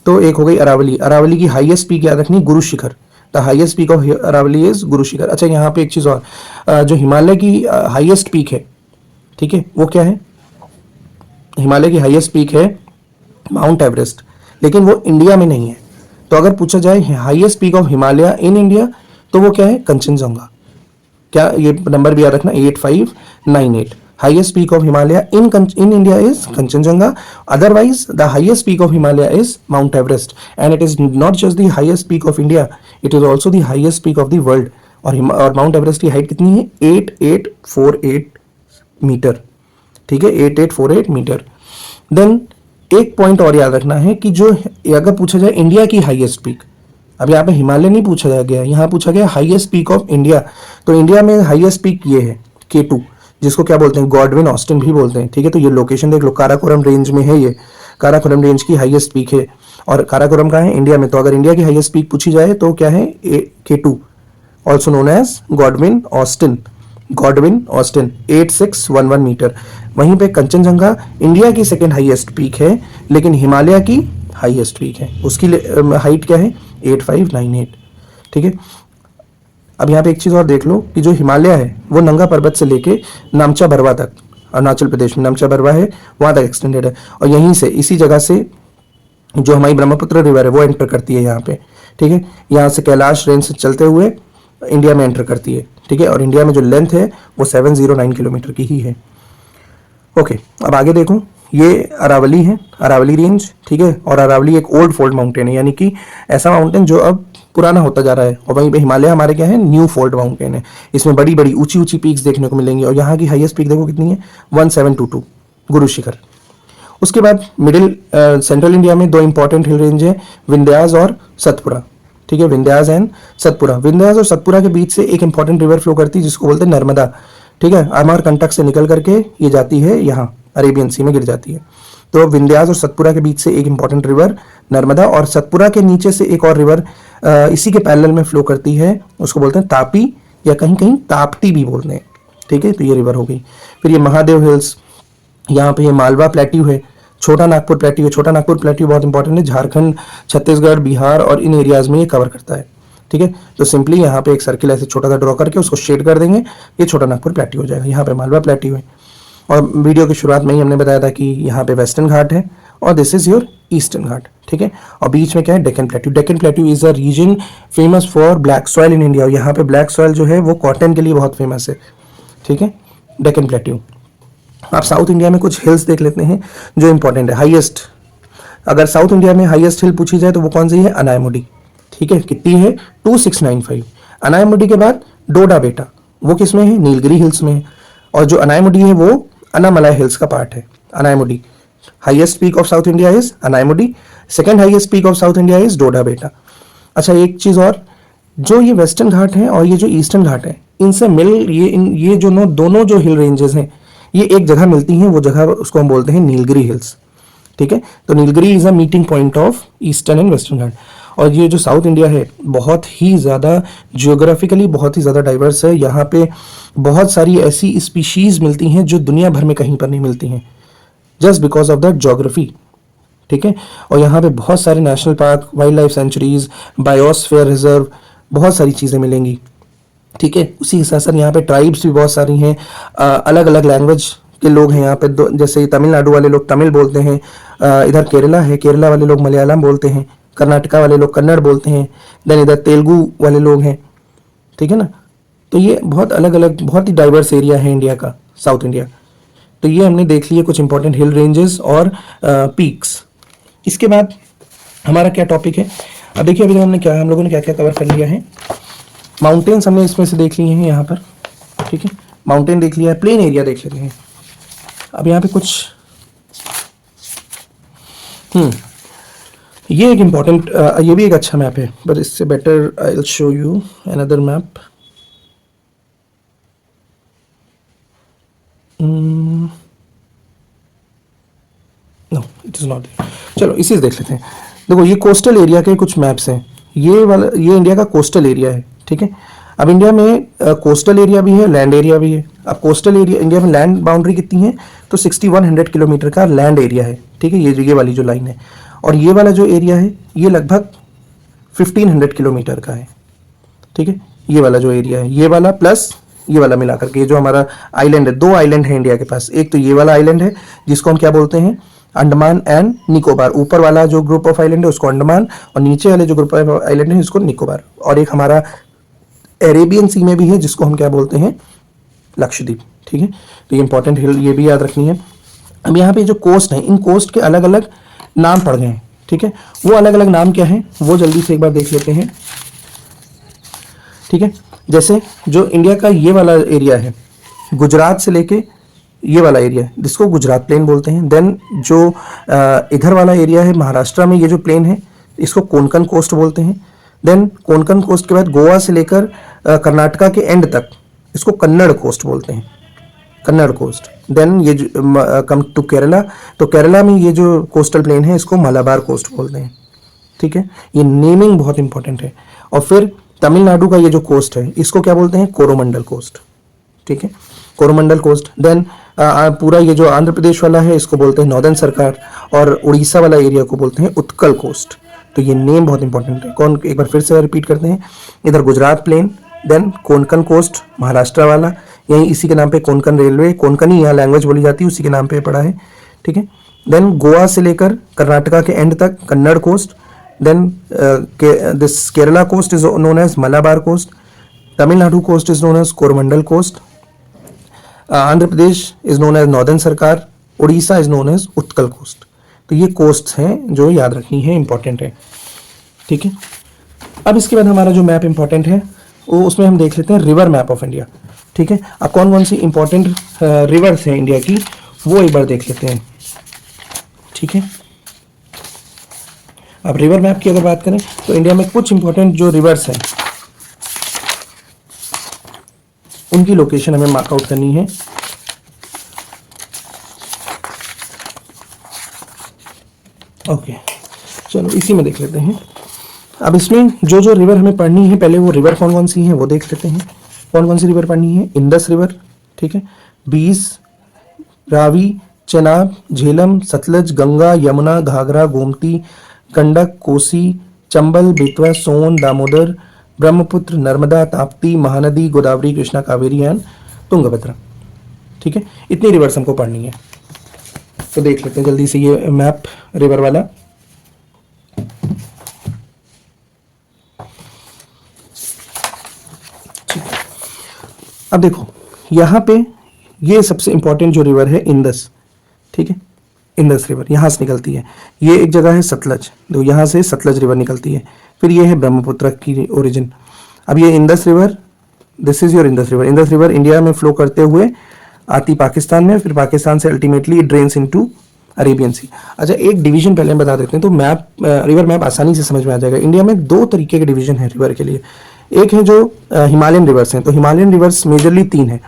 तो एक हो गई अरावली, अरावली की हाईएस्ट पीक याद रखनी, Guru Shikhar. The highest peak of Aravalli is Guru Shikhar. अच्छा, यहाँ पे एक चीज़ और, जो हिमालय की हाईएस्ट पीक है, ठीक है, वो क्या है? हिमालय की हाईएस्ट पीक है माउंट एवरेस्ट, लेकिन वो इंडिया में नहीं है। तो अगर पूछा जाए highest peak of Himalaya in India, तो वो क्या है? कंचनजंगा। क्या ये नंबर भी याद रखना, 8598। Highest peak of Himalaya in India is Kanchenjunga, otherwise the highest peak of Himalaya is mount Everest, and it is not just the highest peak of India, it is also the highest peak of the world. और mount Everest की height कितनी है? 8848 metre, ठीक है, 8848 metre. Then एक point और याद रखना है कि जो अगर पूछा जाए इंडिया की हाईएस्ट पीक, अब यहाँ पे हिमालय नहीं पूछा गया, यहाँ पूछा गया हाईएस्ट पीक ऑफ इंडिया, तो इंडिया में हाईएस्ट पीक ये है K2, जिसको क्या बोलते हैं? गॉडविन ऑस्टिन भी बोलते हैं, ठीक है। तो ये लोकेशन देख लो, काराकोरम रेंज में है, ये काराकोरम रेंज की हाईएस्ट पीक है, और काराकोरम कहाँ है? इंडिया में। तो अगर इंडिया की हाईएस्ट पीक पूछी जाए तो क्या है? K2, also known as Godwin Austen, 8611 metre. वहीं पे कंचनजंगा इंडिया की सेकेंड हाईएस्ट पीक है, लेकिन हिमालय की हाईएस्ट पीक है, उसकी हाइट क्या है? 8598, ठीक है। अब यहाँ पे एक चीज़ और देख लो कि जो हिमालय है वो नंगा पर्वत से लेके नामचा बरवा तक, अरुणाचल प्रदेश में नामचा बरवा है, वहाँ तक एक्सटेंडेड है, और यहीं से इसी जगह से जो हमारी ब्रह्मपुत्र रिवर है वो एंटर करती है यहाँ पे, ठीक है। यहाँ से कैलाश रेंज से चलते हुए इंडिया में एंटर करती है, ठीक है। और इंडिया में जो लेंथ है वो 709 किलोमीटर की ही है। ओके, अब आगे देखो, ये अरावली है, अरावली रेंज, ठीक है। और अरावली एक ओल्ड फोल्ड माउंटेन है, यानी कि ऐसा माउंटेन जो अब पुराना होता जा रहा है। और वहीं पे हिमालय हमारे क्या है? न्यू फोल्ड माउंटेन है। इसमें बड़ी बड़ी ऊंची ऊंची पीक्स देखने को मिलेंगी, और यहाँ की हाईएस्ट पीक देखो कितनी है? 1722, गुरु शिखर। उसके बाद मिडिल सेंट्रल इंडिया में दो इंपॉर्टेंट हिल रेंज है, विंध्यास और सतपुड़ा, ठीक है। विंध्यास एंड सतपुड़ा, विंध्यास और सतपुड़ा के बीच से एक इंपॉर्टेंट रिवर फ्लो करती है जिसको बोलते हैं नर्मदा, ठीक है। अमरकंटक से निकल करके ये जाती है यहाँ अरेबियन सी में गिर जाती है। तो विंध्यास और सतपुड़ा के बीच से एक इंपॉर्टेंट रिवर नर्मदा, और सतपुड़ा के नीचे से एक और रिवर इसी के पैरेलल में फ्लो करती है, उसको बोलते हैं तापी, या कहीं कहीं ताप्ती भी बोलते हैं, ठीक है। तो ये रिवर हो गई। फिर ये महादेव हिल्स, यहाँ पे ये मालवा प्लेट्यू है, छोटा नागपुर प्लेट्यू है। छोटा नागपुर प्लेट्यू बहुत इंपॉर्टेंट है, झारखंड, छत्तीसगढ़, बिहार और इन एरियाज में ये कवर करता है, ठीक है। तो सिंपली यहाँ पे एक सर्किल ऐसे छोटा सा ड्रॉ करके उसको शेड कर देंगे, ये छोटा नागपुर प्लेट्यू हो जाएगा। यहाँ पे मालवा प्लेट्यू है, और वीडियो की शुरुआत में ही हमने बताया था कि यहाँ पे वेस्टर्न घाट है, और this is your eastern Ghat, ठीक है। और बीच में क्या है? Deccan plateau. Deccan plateau is a region famous for black soil in India, और यहाँ पे ब्लैक सॉइल जो है वो कॉटन के लिए बहुत फेमस है, ठीक है, डेक्कन प्लेट्यू। आप साउथ इंडिया में कुछ हिल्स देख लेते हैं जो इंपॉर्टेंट है। हाईएस्ट, अगर साउथ इंडिया में हाईएस्ट हिल पूछी जाए तो वो कौन सी है? अनायमुडी, ठीक है। कितनी है? 2695। अनायमुडी के बाद डोडा बेटा, वो किस में है? नीलगिरी हिल्स में है। और जो अनायमुडी है वो अनामलाई हिल्स का पार्ट है। Anamudi, highest peak of south India is Anamudi, second highest peak of south India is Doda Betta. अच्छा, एक चीज और, जो ये वेस्टर्न घाट है और ये जो ईस्टर्न घाट है, इनसे ये जो दोनों जो हिल रेंजेस हैं ये एक जगह मिलती हैं, वो जगह उसको हम बोलते हैं नीलगिरी हिल्स, ठीक है। तो Nilgiri is a meeting point of eastern and western Ghat. और ये जो साउथ इंडिया है बहुत ही ज़्यादा जियोग्राफिकली बहुत ही ज़्यादा डाइवर्स है। यहाँ पे बहुत सारी ऐसी स्पीशीज़ मिलती हैं जो दुनिया भर में कहीं पर नहीं मिलती हैं, just because of that geography, ठीक है। और यहाँ पे बहुत सारे national park, wild life sanctuaries, biosphere reserve, बहुत सारी चीज़ें मिलेंगी, ठीक है। उसी के साथ साथ यहाँ पे ट्राइब्स भी बहुत सारी हैं, अलग अलग लैंग्वेज के लोग हैं यहाँ पे। जैसे तमिलनाडु वाले लोग तमिल बोलते हैं, इधर केरला है, केरला वाले लोग मलयालम बोलते हैं, कर्नाटका वाले लोग कन्नड़ बोलते हैं, देन इधर तेलुगु वाले लोग हैं, ठीक है ना। तो ये बहुत अलग अलग, बहुत ही डाइवर्स एरिया है इंडिया का, साउथ इंडिया। तो ये हमने देख लिए कुछ इंपॉर्टेंट हिल रेंजेस और पीक्स। इसके बाद हमारा क्या टॉपिक है? अब देखिए अभी हम लोगों ने क्या क्या कवर कर लिया है। माउंटेन्स हमने इसमें से देख लिए हैं यहाँ पर, ठीक है, माउंटेन देख लिया है, प्लेन एरिया देख लेते हैं। अब यहाँ पे कुछ ये एक इम्पॉर्टेंट, ये भी एक अच्छा मैप है, बट इससे better I will show you another map. No, it is not. चलो इसी से देख लेते हैं। देखो ये कोस्टल एरिया के कुछ मैप्स हैं। ये इंडिया का कोस्टल एरिया है, ठीक है। अब इंडिया में कोस्टल एरिया भी है, लैंड एरिया भी है। अब कोस्टल एरिया, इंडिया में लैंड बाउंड्री कितनी है? तो 6100 किलोमीटर का लैंड एरिया है, ठीक है। ये वाली जो लाइन है, और ये वाला जो एरिया है ये लगभग 1500 किलोमीटर का है, ठीक है। ये वाला जो एरिया है, ये वाला प्लस ये वाला मिलाकर के, ये जो हमारा आइलैंड है, 2 आइलैंड है इंडिया के पास। एक तो ये वाला आइलैंड है जिसको हम क्या बोलते हैं? अंडमान एंड निकोबार, ऊपर वाला जो ग्रुप ऑफ आइलैंड है उसको अंडमान और नीचे वाले जो ग्रुप ऑफ आइलैंड है उसको निकोबार, और एक हमारा अरेबियन सी में भी है जिसको हम क्या बोलते हैं, लक्षद्वीप। ठीक है, तो ये इंपॉर्टेंट हिल ये भी याद रखनी है। अब यहाँ पे जो कोस्ट है, इन कोस्ट के अलग अलग नाम पड़ गए हैं। ठीक है, वो अलग अलग नाम क्या है वो जल्दी से एक बार देख लेते हैं। ठीक है, जैसे जो इंडिया का ये वाला एरिया है, गुजरात से लेके ये वाला एरिया जिसको गुजरात प्लेन बोलते हैं। देन जो इधर वाला एरिया है महाराष्ट्र में, ये जो प्लेन है इसको कोंकण कोस्ट बोलते हैं। देन कोंकण कोस्ट के बाद गोवा से लेकर कर्नाटका के एंड तक इसको कन्नड़ कोस्ट बोलते हैं, कन्नड़ कोस्ट। देन ये कम टू केरला, तो केरला में ये जो कोस्टल प्लेन है इसको मलाबार कोस्ट बोलते हैं। ठीक है, ये नेमिंग बहुत इंपॉर्टेंट है। और फिर तमिलनाडु का ये जो कोस्ट है इसको क्या बोलते हैं, कोरोमंडल कोस्ट। ठीक है, कोरोमंडल कोस्ट। देन पूरा ये जो आंध्र प्रदेश वाला है इसको बोलते हैं नॉर्दर्न सरकार, और उड़ीसा वाला एरिया को बोलते हैं उत्कल कोस्ट। तो ये नेम बहुत इंपॉर्टेंट है। कौन, एक बार फिर से रिपीट करते हैं, इधर Gujarat plain, then Konkan coast Maharashtra वाला, यही इसी के नाम पे कोंकण रेलवे, कोंकणी यहाँ लैंग्वेज बोली जाती है, उसी के नाम पे पड़ा है। ठीक है, देन गोवा से लेकर कर्नाटका के एंड तक Kannada coast. Then this Kerala coast is known as Malabar coast, Tamil Nadu coast is known as Coromandel coast, Andhra Pradesh is known as northern Sarkar, Orissa is known as Utkal coast. तो ये कोस्ट हैं जो याद रखनी है, इंपॉर्टेंट है। ठीक है, अब इसके बाद हमारा जो मैप इंपॉर्टेंट है वो उसमें हम देख लेते हैं रिवर मैप ऑफ इंडिया। ठीक है, अब कौन कौन सी इंपॉर्टेंट रिवर्स हैं इंडिया की वो एक बार देख लेते हैं। ठीक है, अब रिवर मैप की अगर बात करें तो इंडिया में कुछ इंपॉर्टेंट जो रिवर्स हैं उनकी लोकेशन हमें मार्कआउट करनी है। ओके, चलो इसी में देख लेते हैं। अब इसमें जो जो रिवर हमें पढ़नी है, पहले वो रिवर कौन कौन सी हैं वो देख लेते हैं। कौन कौन सी रिवर पढ़नी है, इंडस रिवर, ठीक है, बीस, रावी, चेनाब, झेलम, सतलज, गंगा, यमुना, घाघरा, गोमती, गंडक, कोसी, चंबल, बेतवा, सोन, दामोदर, ब्रह्मपुत्र, नर्मदा, ताप्ती, महानदी, गोदावरी, कृष्णा, कावेरी एंड तुंगभद्रा। ठीक है, इतनी रिवर्स हमको पढ़नी है। तो देख लेते हैं जल्दी से ये मैप रिवर वाला। अब देखो यहाँ पे ये सबसे इंपॉर्टेंट जो रिवर है इंडस। ठीक है, इंडस रिवर यहाँ से निकलती है। ये एक जगह है सतलज, तो यहाँ से सतलज रिवर निकलती है। फिर ये है ब्रह्मपुत्र की ओरिजिन। अब ये Indus river, this is your Indus river. Indus river India में फ्लो करते हुए आती पाकिस्तान में, फिर पाकिस्तान से अल्टीमेटली ड्रेन्स इनटू अरेबियन सी। अच्छा, एक डिवीजन पहले हम बता देते हैं तो मैप रिवर मैप आसानी से समझ में आ जाएगा। इंडिया में दो तरीके के डिवीजन है रिवर के लिए। एक है जो हिमालयन रिवर्स हैं, तो हिमालयन रिवर्स मेजरली तीन है।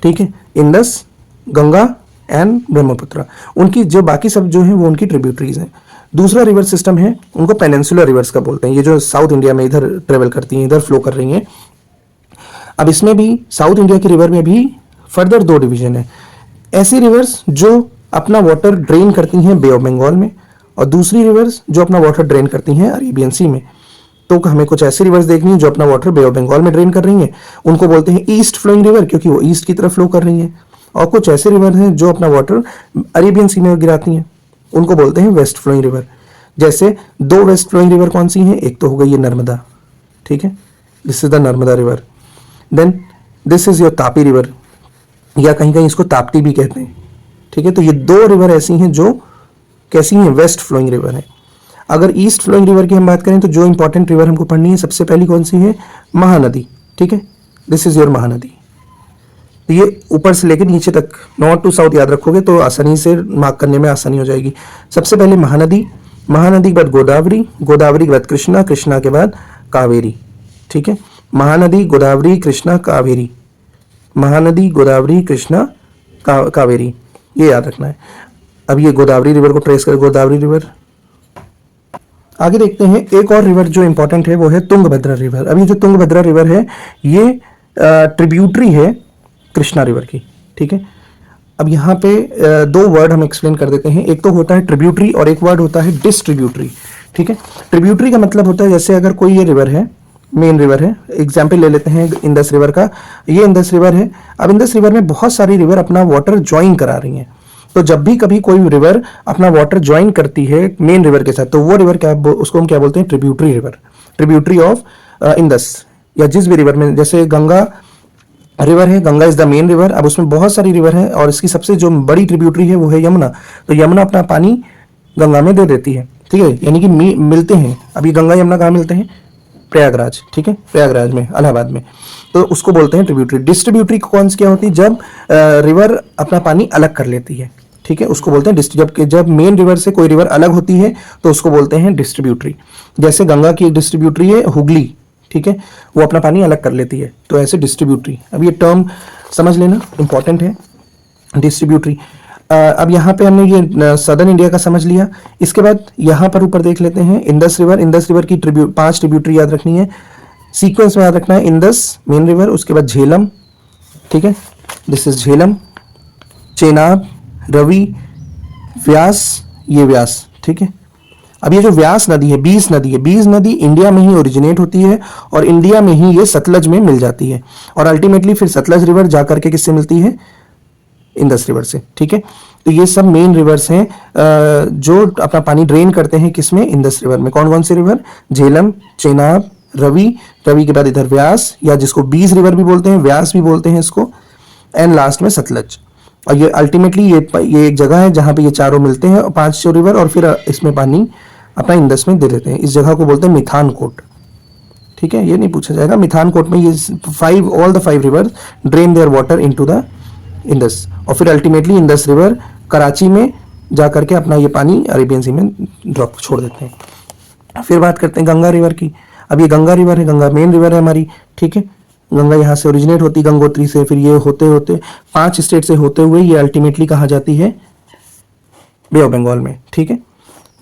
ठीक है, इंडस, गंगा एंड ब्रह्मपुत्र। उनकी जो बाकी सब जो है वो उनकी ट्रिब्यूटरीज हैं। दूसरा रिवर सिस्टम है, उनको पेनिनसुलर रिवर्स का बोलते हैं। ये जो साउथ इंडिया में इधर ट्रेवल करती हैं, इधर फ्लो कर रही हैं। अब इसमें भी साउथ इंडिया की रिवर में भी फर्दर दो डिवीजन है। ऐसी रिवर्स जो अपना वाटर ड्रेन करती हैं बे ऑफ बंगाल में, और दूसरी रिवर्स जो अपना वाटर ड्रेन करती हैं अरेबियन सी में। तो हमें कुछ ऐसी रिवर्स देखनी है जो अपना वाटर बे ऑफ बंगाल में ड्रेन कर रही हैं, उनको बोलते हैं ईस्ट फ्लोइंग रिवर, क्योंकि वो ईस्ट की तरफ फ्लो कर रही हैं। और कुछ ऐसे रिवर हैं जो अपना वाटर अरेबियन सी में गिराती हैं, उनको बोलते हैं वेस्ट फ्लोइंग रिवर। जैसे दो वेस्ट फ्लोइंग रिवर कौन सी हैं, एक तो हो गई ये नर्मदा। ठीक है, this is the Narmada river. Then this is your Tapi river, या कहीं कहीं इसको ताप्ती भी कहते हैं। ठीक है, तो ये दो रिवर ऐसी हैं जो कैसी हैं, वेस्ट फ्लोइंग रिवर है। अगर ईस्ट फ्लोइंग रिवर की हम बात करें तो जो इंपॉर्टेंट रिवर हमको पढ़नी है सबसे पहली कौन सी है, महानदी। ठीक है, दिस इज योर महानदी। तो ये ऊपर से लेकर नीचे तक नॉर्थ टू साउथ याद रखोगे तो आसानी से मार्क करने में आसानी हो जाएगी। सबसे पहले महानदी, महानदी के बाद गोदावरी, गोदावरी के बाद कृष्णा, कृष्णा के बाद कावेरी। ठीक है, महानदी, गोदावरी, कृष्णा, कावेरी, महानदी, गोदावरी, कृष्णा, कावेरी, ये याद रखना है। अब ये गोदावरी रिवर को ट्रेस कर, गोदावरी रिवर। आगे देखते हैं एक और रिवर जो इंपॉर्टेंट है वो है तुंगभद्रा रिवर। अब ये जो तुंगभद्रा रिवर है ये ट्रिब्यूटरी है कृष्णा रिवर की। ठीक है, अब यहाँ पे दो वर्ड हम एक्सप्लेन कर देते हैं। एक तो होता है ट्रिब्यूटरी और एक वर्ड होता है डिस्ट्रीब्यूटरी। ठीक है, ट्रिब्यूटरी का मतलब होता है जैसे अगर कोई ये रिवर है, मेन रिवर है, एग्जाम्पल ले लेते हैं इंडस रिवर का। ये इंडस रिवर है। अब इंडस रिवर में बहुत सारी रिवर अपना वाटर ज्वाइन करा रही हैं, तो जब भी कभी कोई रिवर अपना वाटर ज्वाइन करती है मेन रिवर के साथ, तो वो रिवर क्या, उसको हम क्या बोलते हैं, tributary river, tributary of Indus. या जिस भी रिवर में, जैसे गंगा रिवर है, Ganga is the main river, अब उसमें बहुत सारी रिवर है और इसकी सबसे जो बड़ी ट्रिब्यूटरी है वो है यमुना। तो यमुना अपना पानी गंगा में दे देती है, ठीक है, यानी कि मिलते हैं। अभी गंगा यमुना कहाँ मिलते हैं, प्रयागराज, ठीक है, प्रयागराज में, इलाहाबाद में, तो उसको बोलते हैं ट्रिब्यूटरी। डिस्ट्रीब्यूटरी कौन सी क्या होती है, जब रिवर अपना पानी अलग कर लेती है, ठीक है, उसको बोलते हैं जब मेन रिवर से कोई रिवर अलग होती है तो उसको बोलते हैं डिस्ट्रीब्यूटरी। जैसे गंगा की एक डिस्ट्रीब्यूटरी है हुगली, ठीक है, वो अपना पानी अलग कर लेती है, तो ऐसे डिस्ट्रीब्यूटरी। अब ये टर्म समझ लेना, इंपॉर्टेंट है, डिस्ट्रीब्यूटरी। अब यहाँ पे हमने ये सदर्न इंडिया का समझ लिया। इसके बाद यहाँ पर ऊपर देख लेते हैं इंडस रिवर। इंडस रिवर की 5 ट्रिब्यूटरी याद रखनी है, सीक्वेंस में याद रखना है। इंडस मेन रिवर, उसके बाद झेलम, ठीक है, दिस इज झेलम, चेनाब, रवि, व्यास, ये व्यास, ठीक है। अब ये जो व्यास नदी है, बीस नदी इंडिया में ही ओरिजिनेट होती है और इंडिया में ही ये सतलज में मिल जाती है और अल्टीमेटली फिर सतलज रिवर जा करके किससे मिलती है, इंडस रिवर से, ठीक है। तो ये सब मेन रिवर्स हैं जो अपना पानी ड्रेन करते हैं किसमें, इंडस रिवर में। कौन कौन से रिवर, झेलम, चेनाब, रवि, रवि के बाद इधर व्यास, या जिसको 20 रिवर भी बोलते हैं, व्यास भी बोलते हैं इसको, एंड लास्ट में सतलज। और ये अल्टीमेटली ये एक जगह है जहां पे ये चारों मिलते हैं, 5 रिवर, और फिर इसमें पानी अपना इंडस में दे देते हैं। इस जगह को बोलते हैं मिथानकोट, ठीक है, ये नहीं पूछा जाएगा। मिथानकोट में ये all the 5 river drain their water into the Indus, और फिर अल्टीमेटली इंडस रिवर कराची में जा करके अपना ये पानी अरेबियन सी में ड्रॉप छोड़ देते हैं। फिर बात करते हैं गंगा रिवर की। अब ये गंगा रिवर है, गंगा मेन रिवर है हमारी, ठीक है। गंगा यहाँ से ओरिजिनेट होती, गंगोत्री से, फिर ये होते होते 5 स्टेट से होते हुए ये अल्टीमेटली कहाँ जाती है, बे ऑफ बंगाल में, ठीक है।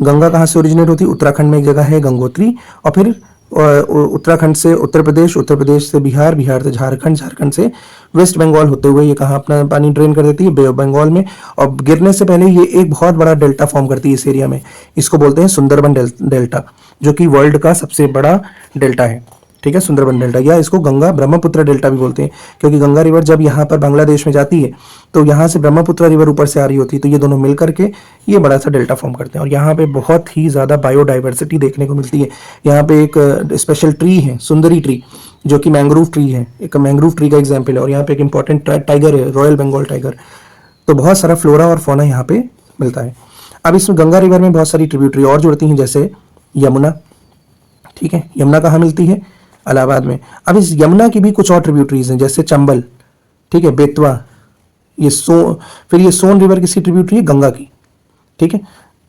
गंगा कहाँ से ओरिजिनेट होती है, उत्तराखंड में एक जगह है गंगोत्री, और फिर उत्तराखंड से उत्तर प्रदेश, उत्तर प्रदेश से बिहार, बिहार से झारखंड, झारखंड से वेस्ट बंगाल होते हुए ये कहाँ अपना पानी ड्रेन कर देती है, बे ऑफ बंगाल में। और गिरने से पहले ये एक बहुत बड़ा डेल्टा फॉर्म करती है इस एरिया में, इसको बोलते हैं सुंदरबन डेल्टा, जो कि वर्ल्ड का सबसे बड़ा डेल्टा है, ठीक है, सुंदरबन डेल्टा, या इसको गंगा ब्रह्मपुत्र डेल्टा भी बोलते हैं, क्योंकि गंगा रिवर जब यहाँ पर बांग्लादेश में जाती है तो यहाँ से ब्रह्मपुत्र रिवर ऊपर से आ रही होती है, तो ये दोनों मिल करके ये बड़ा सा डेल्टा फॉर्म करते हैं। और यहाँ पे बहुत ही ज़्यादा बायोडाइवर्सिटी देखने को मिलती है। यहाँ पे एक स्पेशल ट्री है, सुंदरी ट्री, जो कि मैंग्रोव ट्री है, एक मैंग्रोव ट्री का एग्जाम्पल है। और यहाँ पे एक इंपॉर्टेंट टाइगर है, रॉयल बंगाल टाइगर। तो बहुत सारा फ्लोरा और फौना यहाँ पे मिलता है। अब इसमें गंगा रिवर में बहुत सारी ट्रिब्यूटरी और जुड़ती हैं, जैसे यमुना, ठीक है, यमुना कहाँ मिलती है, इलाहाबाद में। अब इस यमुना की भी कुछ और ट्रिब्यूटरीज हैं, जैसे चंबल, ठीक है, बेतवा, फिर ये सोन रिवर किसकी ट्रिब्यूटरी है, गंगा की, ठीक है।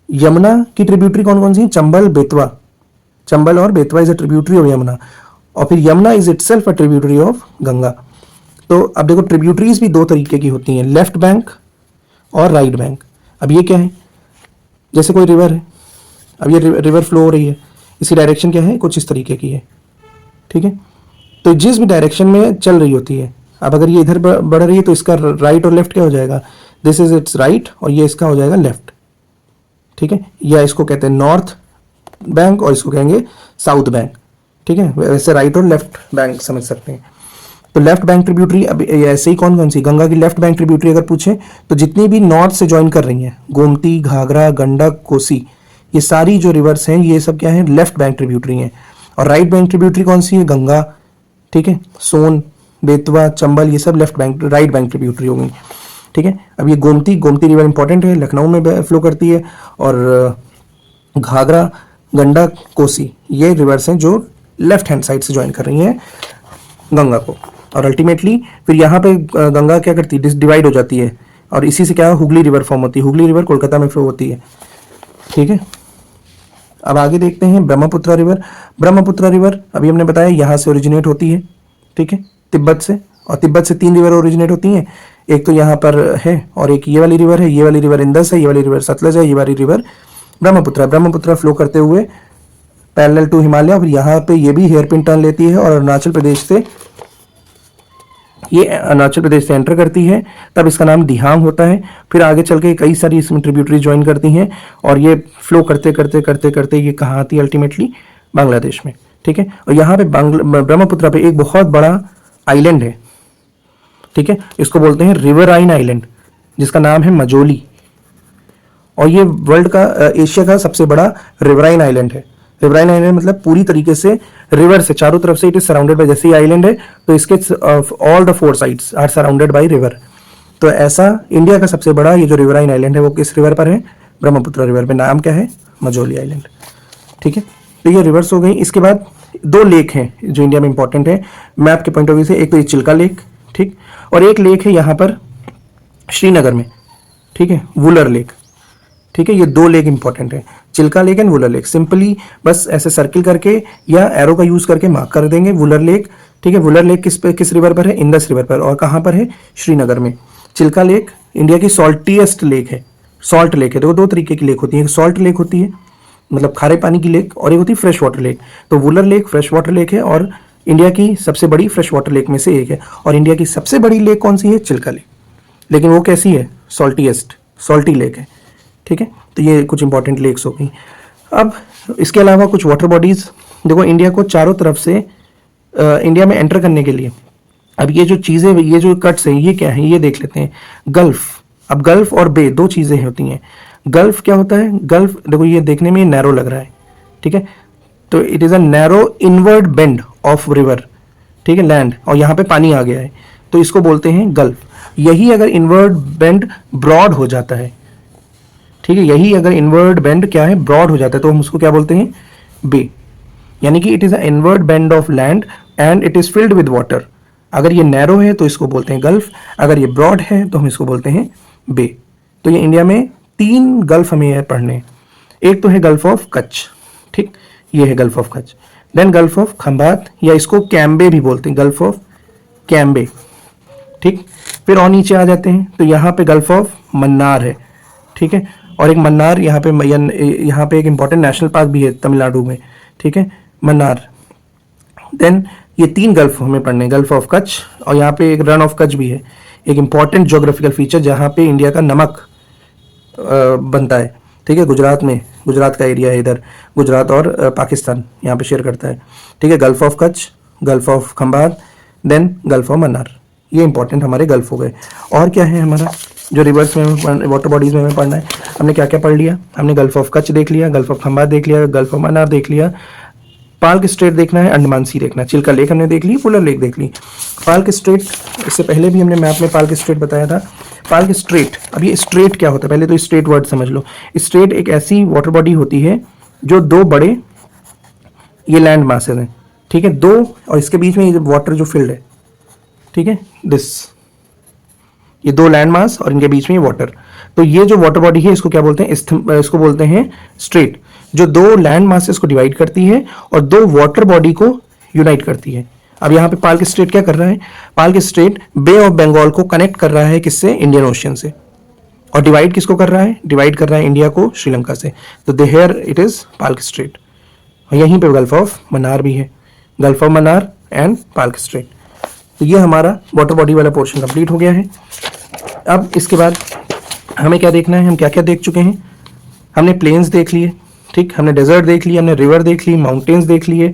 यमुना की ट्रिब्यूटरी कौन कौन सी है, चंबल, बेतवा, चंबल और Betwa is a tributary of Yamuna, और फिर Yamuna is itself a tributary of Ganga. तो अब देखो ट्रिब्यूटरीज भी 2 तरीके की होती हैं, लेफ्ट बैंक और राइट बैंक। अब ये क्या है, जैसे कोई रिवर है, अब ये रिवर फ्लो हो रही है, इसकी डायरेक्शन क्या है, कुछ इस तरीके की है, ठीक है। तो जिस भी डायरेक्शन में चल रही होती है, अब अगर ये इधर बढ़ रही है तो इसका राइट और लेफ्ट क्या हो जाएगा, दिस इज इट्स राइट, और ये इसका हो जाएगा लेफ्ट, ठीक है। या इसको कहते हैं नॉर्थ बैंक और इसको कहेंगे साउथ बैंक, ठीक है। वैसे राइट और लेफ्ट बैंक समझ सकते हैं। तो लेफ्ट बैंक ट्रिब्यूटरी, अब ऐसे ही कौन कौन सी, गंगा की लेफ्ट बैंक ट्रिब्यूटरी अगर पूछे तो जितनी भी नॉर्थ से ज्वाइन कर रही हैं, गोमती, घाघरा, गंडक, कोसी, ये सारी जो रिवर्स हैं ये सब क्या है, लेफ्ट बैंक ट्रिब्यूटरी हैं। और राइट बैंक ट्रिब्यूटरी कौन सी है, गंगा, ठीक है, सोन, बेतवा, चंबल, ये सब left bank right bank tributary हो गई, ठीक है। अब ये गोमती रिवर इंपॉर्टेंट है, लखनऊ में फ्लो करती है, और घाघरा, गंडक, कोसी, ये रिवर्स हैं जो लेफ्ट हैंड साइड से ज्वाइन कर रही हैं गंगा को। और अल्टीमेटली फिर यहाँ पे गंगा क्या करती है, डिवाइड हो जाती है, और इसी से क्या हुगली रिवर फॉर्म होती है। हुगली रिवर कोलकाता में फ्लो होती है, ठीक है। अब आगे देखते हैं ब्रह्मपुत्र रिवर। ब्रह्मपुत्र रिवर अभी हमने बताया यहाँ से ओरिजिनेट होती है, ठीक है, तिब्बत से, और तिब्बत से 3 रिवर ओरिजिनेट होती हैं, एक तो यहाँ पर है, और एक ये वाली रिवर है, ये वाली रिवर इंदस है, ये वाली रिवर सतलज है, ये वाली रिवर ब्रह्मपुत्र फ्लो करते हुए पैरेलल टू हिमालय, और यहाँ पे ये भी हेयरपिन टर्न लेती है और अरुणाचल प्रदेश से एंटर करती है, तब इसका नाम दिहांग होता है। फिर आगे चल के कई सारी इसमें ट्रिब्यूटरी ज्वाइन करती हैं, और ये फ्लो करते करते करते करते ये कहाँ आती है, अल्टीमेटली बांग्लादेश में, ठीक है। और यहाँ पे ब्रह्मपुत्र पे एक बहुत बड़ा आइलैंड है, ठीक है, इसको बोलते हैं रिवराइन आइलैंड, जिसका नाम है मजोली, और ये वर्ल्ड का एशिया का सबसे बड़ा रिवराइन आइलैंड है। रिवराइन आइलैंड मतलब पूरी तरीके से रिवर से चारों तरफ से इट इज सराउंडेड बाय, जैसे आइलैंड है तो इसके all the four sides are surrounded by river. तो ऐसा इंडिया का सबसे बड़ा ये जो रिवराइन आइलैंड है वो किस रिवर पर है? ब्रह्मपुत्र रिवर पे। नाम क्या है? मजोली आइलैंड। ठीक है, तो ये रिवर्स हो गई। इसके बाद दो लेक हैं जो इंडिया में इंपॉर्टेंट है मैप के पॉइंट ऑफ व्यू से। एक तो ये चिल्का लेक, ठीक, और एक लेक है यहाँ पर श्रीनगर में, ठीक है, वुलर लेक। ठीक है, ये दो लेक इंपॉर्टेंट है, Chilka lake and Wular lake. Simply बस ऐसे सर्किल करके या एरो का यूज करके मार्क कर देंगे वुलर लेक। ठीक है, वुलर लेक किस रिवर पर है? इंडस रिवर पर। और कहाँ पर है? श्रीनगर में। चिल्का लेक इंडिया की सॉल्टीएस्ट लेक है, सॉल्ट लेक है। देखो दो तरीके की लेक होती है, एक सॉल्ट लेक होती है मतलब खारे पानी की लेक, और एक होती है फ्रेश वाटर लेक। तो Wular lake fresh water lake है और इंडिया की सबसे बड़ी फ्रेश वाटर लेक में से एक है। और इंडिया की सबसे बड़ी लेक कौन सी है? चिल्का लेक। लेकिन वो कैसी है? सॉल्टीएस्ट, सॉल्टी लेक है। ठीक है, तो ये कुछ इंपॉर्टेंट लेक्स हो गई। अब इसके अलावा कुछ वाटर बॉडीज देखो इंडिया को चारों तरफ से इंडिया में एंटर करने के लिए, अब ये जो चीज़ें, ये जो कट्स हैं ये क्या है ये देख लेते हैं। गल्फ, अब गल्फ और बे दो चीज़ें होती हैं। गल्फ क्या होता है? गल्फ देखो ये देखने में नैरो लग रहा है, ठीक है, तो it is a narrow inward bend of river, ठीक है, लैंड, और यहाँ पे पानी आ गया है तो इसको बोलते हैं गल्फ। यही अगर इनवर्ड बेंड ब्रॉड हो जाता है, ठीक है, यही अगर इनवर्ड बेंड क्या है? ब्रॉड हो जाता है, तो हम उसको क्या बोलते हैं? बे। यानी कि it is a inward bend of land and it is filled with water. अगर ये नैरो है तो इसको बोलते हैं गल्फ, अगर ये ब्रॉड है तो हम इसको बोलते हैं बे। तो ये इंडिया में तीन गल्फ हमें पढ़ने। एक तो है गल्फ ऑफ कच्छ, ठीक, ये है gulf of Kutch. Then gulf of Khambhat, या इसको कैम्बे भी बोलते हैं, गल्फ ऑफ कैम्बे, ठीक। फिर और नीचे आ जाते हैं तो यहाँ पे गल्फ ऑफ मन्नार है, ठीक है, और एक मन्नार यहाँ पे एक इंपॉर्टेंट नेशनल पार्क भी है तमिलनाडु में, ठीक है, मन्नार। देन ये तीन गल्फ हमें पढ़ने, गल्फ ऑफ कच्छ, और यहाँ पे एक रन ऑफ कच्छ भी है, एक इंपॉर्टेंट ज्योग्राफिकल फीचर जहाँ पे इंडिया का नमक बनता है, ठीक है, गुजरात में, गुजरात का एरिया है इधर, गुजरात और पाकिस्तान यहाँ पे शेयर करता है, ठीक है। Gulf of Kutch, gulf of Khambhat, then gulf of Mannar, ये इंपॉर्टेंट हमारे गल्फ हो गए। और क्या है हमारा जो रिवर्स में वाटर बॉडीज में हमें पढ़ना है? हमने क्या क्या पढ़ लिया? हमने गल्फ ऑफ कच्छ देख लिया, गल्फ ऑफ खंबात देख लिया, गल्फ ऑफ मन्नार देख लिया, पाल्क स्ट्रेट देखना है, अंडमान सी देखना है, चिल्का लेक हमने देख ली, वुलर लेक देख ली। पाल्क स्ट्रेट, इससे पहले भी हमने मैप में पाल्क स्ट्रेट बताया था। पाल्क स्ट्रेट, अब ये स्ट्रेट क्या होता है? पहले तो स्ट्रेट वर्ड समझ लो। स्ट्रेट एक ऐसी वाटर बॉडी होती है जो दो बड़े ये लैंड मासेस हैं, ठीक है, दो, और इसके बीच में ये वाटर जो फील्ड है, ठीक है, ये दो लैंड मास और इनके बीच में वाटर। तो ये जो वाटर बॉडी है इसको क्या बोलते हैं? इसको बोलते हैं स्ट्रेट, जो दो लैंड मासेस को डिवाइड करती है और दो वाटर बॉडी को यूनाइट करती है। अब यहाँ पे पाल्क स्ट्रेट क्या कर रहा है? Palk strait bay of Bengal को कनेक्ट कर रहा है किससे? इंडियन ओशियन से। और डिवाइड किसको कर रहा है? डिवाइड कर रहा है इंडिया को श्रीलंका से। तो there it is Palk straight. और यहीं पे गल्फ ऑफ मन्नार भी है, gulf of Mannar and Palk straight. तो ये हमारा वाटर बॉडी वाला पोर्शन कंप्लीट हो गया है। अब इसके बाद हमें क्या देखना है? हम क्या क्या देख चुके हैं? हमने प्लेन्स देख लिए, ठीक, हमने डेजर्ट देख लिया, हमने रिवर देख ली, माउंटेन्स देख लिए,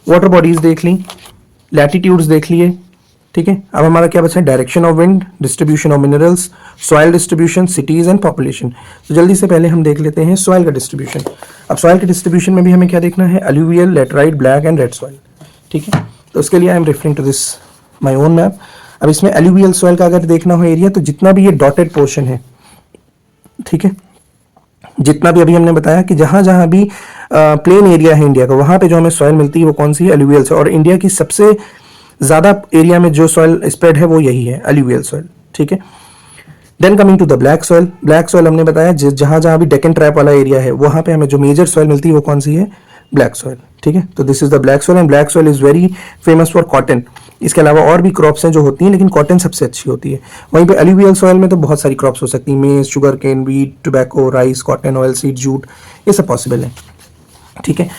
वाटर बॉडीज देख ली, लैटिट्यूड्स देख लिए, ठीक है। अब हमारा क्या बचा है? Direction of wind, distribution of minerals, soil distribution, cities and population. तो जल्दी से पहले हम देख लेते हैं सॉइल का डिस्ट्रीब्यूशन। अब सॉइल के डिस्ट्रीब्यूशन में भी हमें क्या देखना है? Alluvial, laterite, black and red soil, ठीक है। तो उसके लिए I am referring to this my own map. अब इसमें अलुवियल सॉइल का अगर देखना हो एरिया, तो जितना भी ये डॉटेड पोर्शन है, ठीक है, जितना भी अभी हमने बताया कि जहां जहां भी प्लेन एरिया है इंडिया का, वहां पे जो हमें सॉइल मिलती है वो कौन सी है? Alluvial soil. और इंडिया की सबसे ज्यादा एरिया में जो सॉइल स्प्रेड है वो यही है, अलुवियल सॉइल, ठीक है। Then coming to the black soil. Black soil हमने बताया जहां जहां भी डेक्कन ट्रैप वाला एरिया है वहां पे हमें जो मेजर सॉइल मिलती है वो कौन सी है? ब्लैक सॉइल, ठीक है। तो this is the black soil and black soil is very famous for cotton. इसके अलावा और भी क्रॉप्स हैं जो होती हैं, लेकिन कॉटन सबसे अच्छी होती है। वहीं पे अलुवियल सॉइल में तो बहुत सारी क्रॉप्स हो सकती हैं, maize, sugar cane, wheat, tobacco, rice, cotton, oil seed, jute, ये सब पॉसिबल है, ठीक है।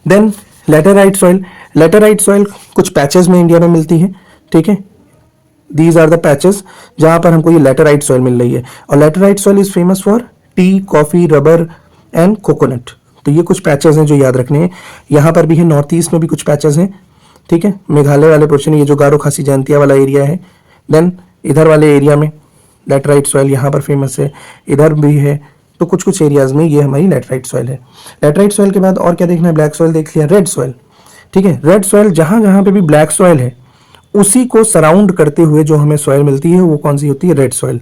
Then laterite soil. Laterite soil कुछ पैचेस में इंडिया में मिलती है, ठीक है। दीज आर द पैचेस जहां पर हमको ये लेटराइट सॉइल मिल रही है। और laterite soil is famous for T, coffee, rubber and coconut. तो ये कुछ पैचेस हैं जो याद रखने हैं। यहाँ पर भी है, नॉर्थ ईस्ट में भी कुछ पैचेस हैं, ठीक है। मेघालय वाले पोर्शन, ये जो गारो खासी जयंतिया वाला एरिया है। देन इधर वाले एरिया में लेटराइट सॉइल यहाँ पर फेमस है, इधर भी है, तो कुछ कुछ एरियाज में ये हमारी लेटराइट सॉइल है। लेटराइट सॉइल के बाद और क्या देखना है, ब्लैक सॉइल देख लिया, रेड सॉइल। ठीक है, रेड सॉइल जहां जहां पे भी ब्लैक सॉइल है उसी को सराउंड करते हुए जो हमें सॉइल मिलती है वो कौन सी होती है, red soil.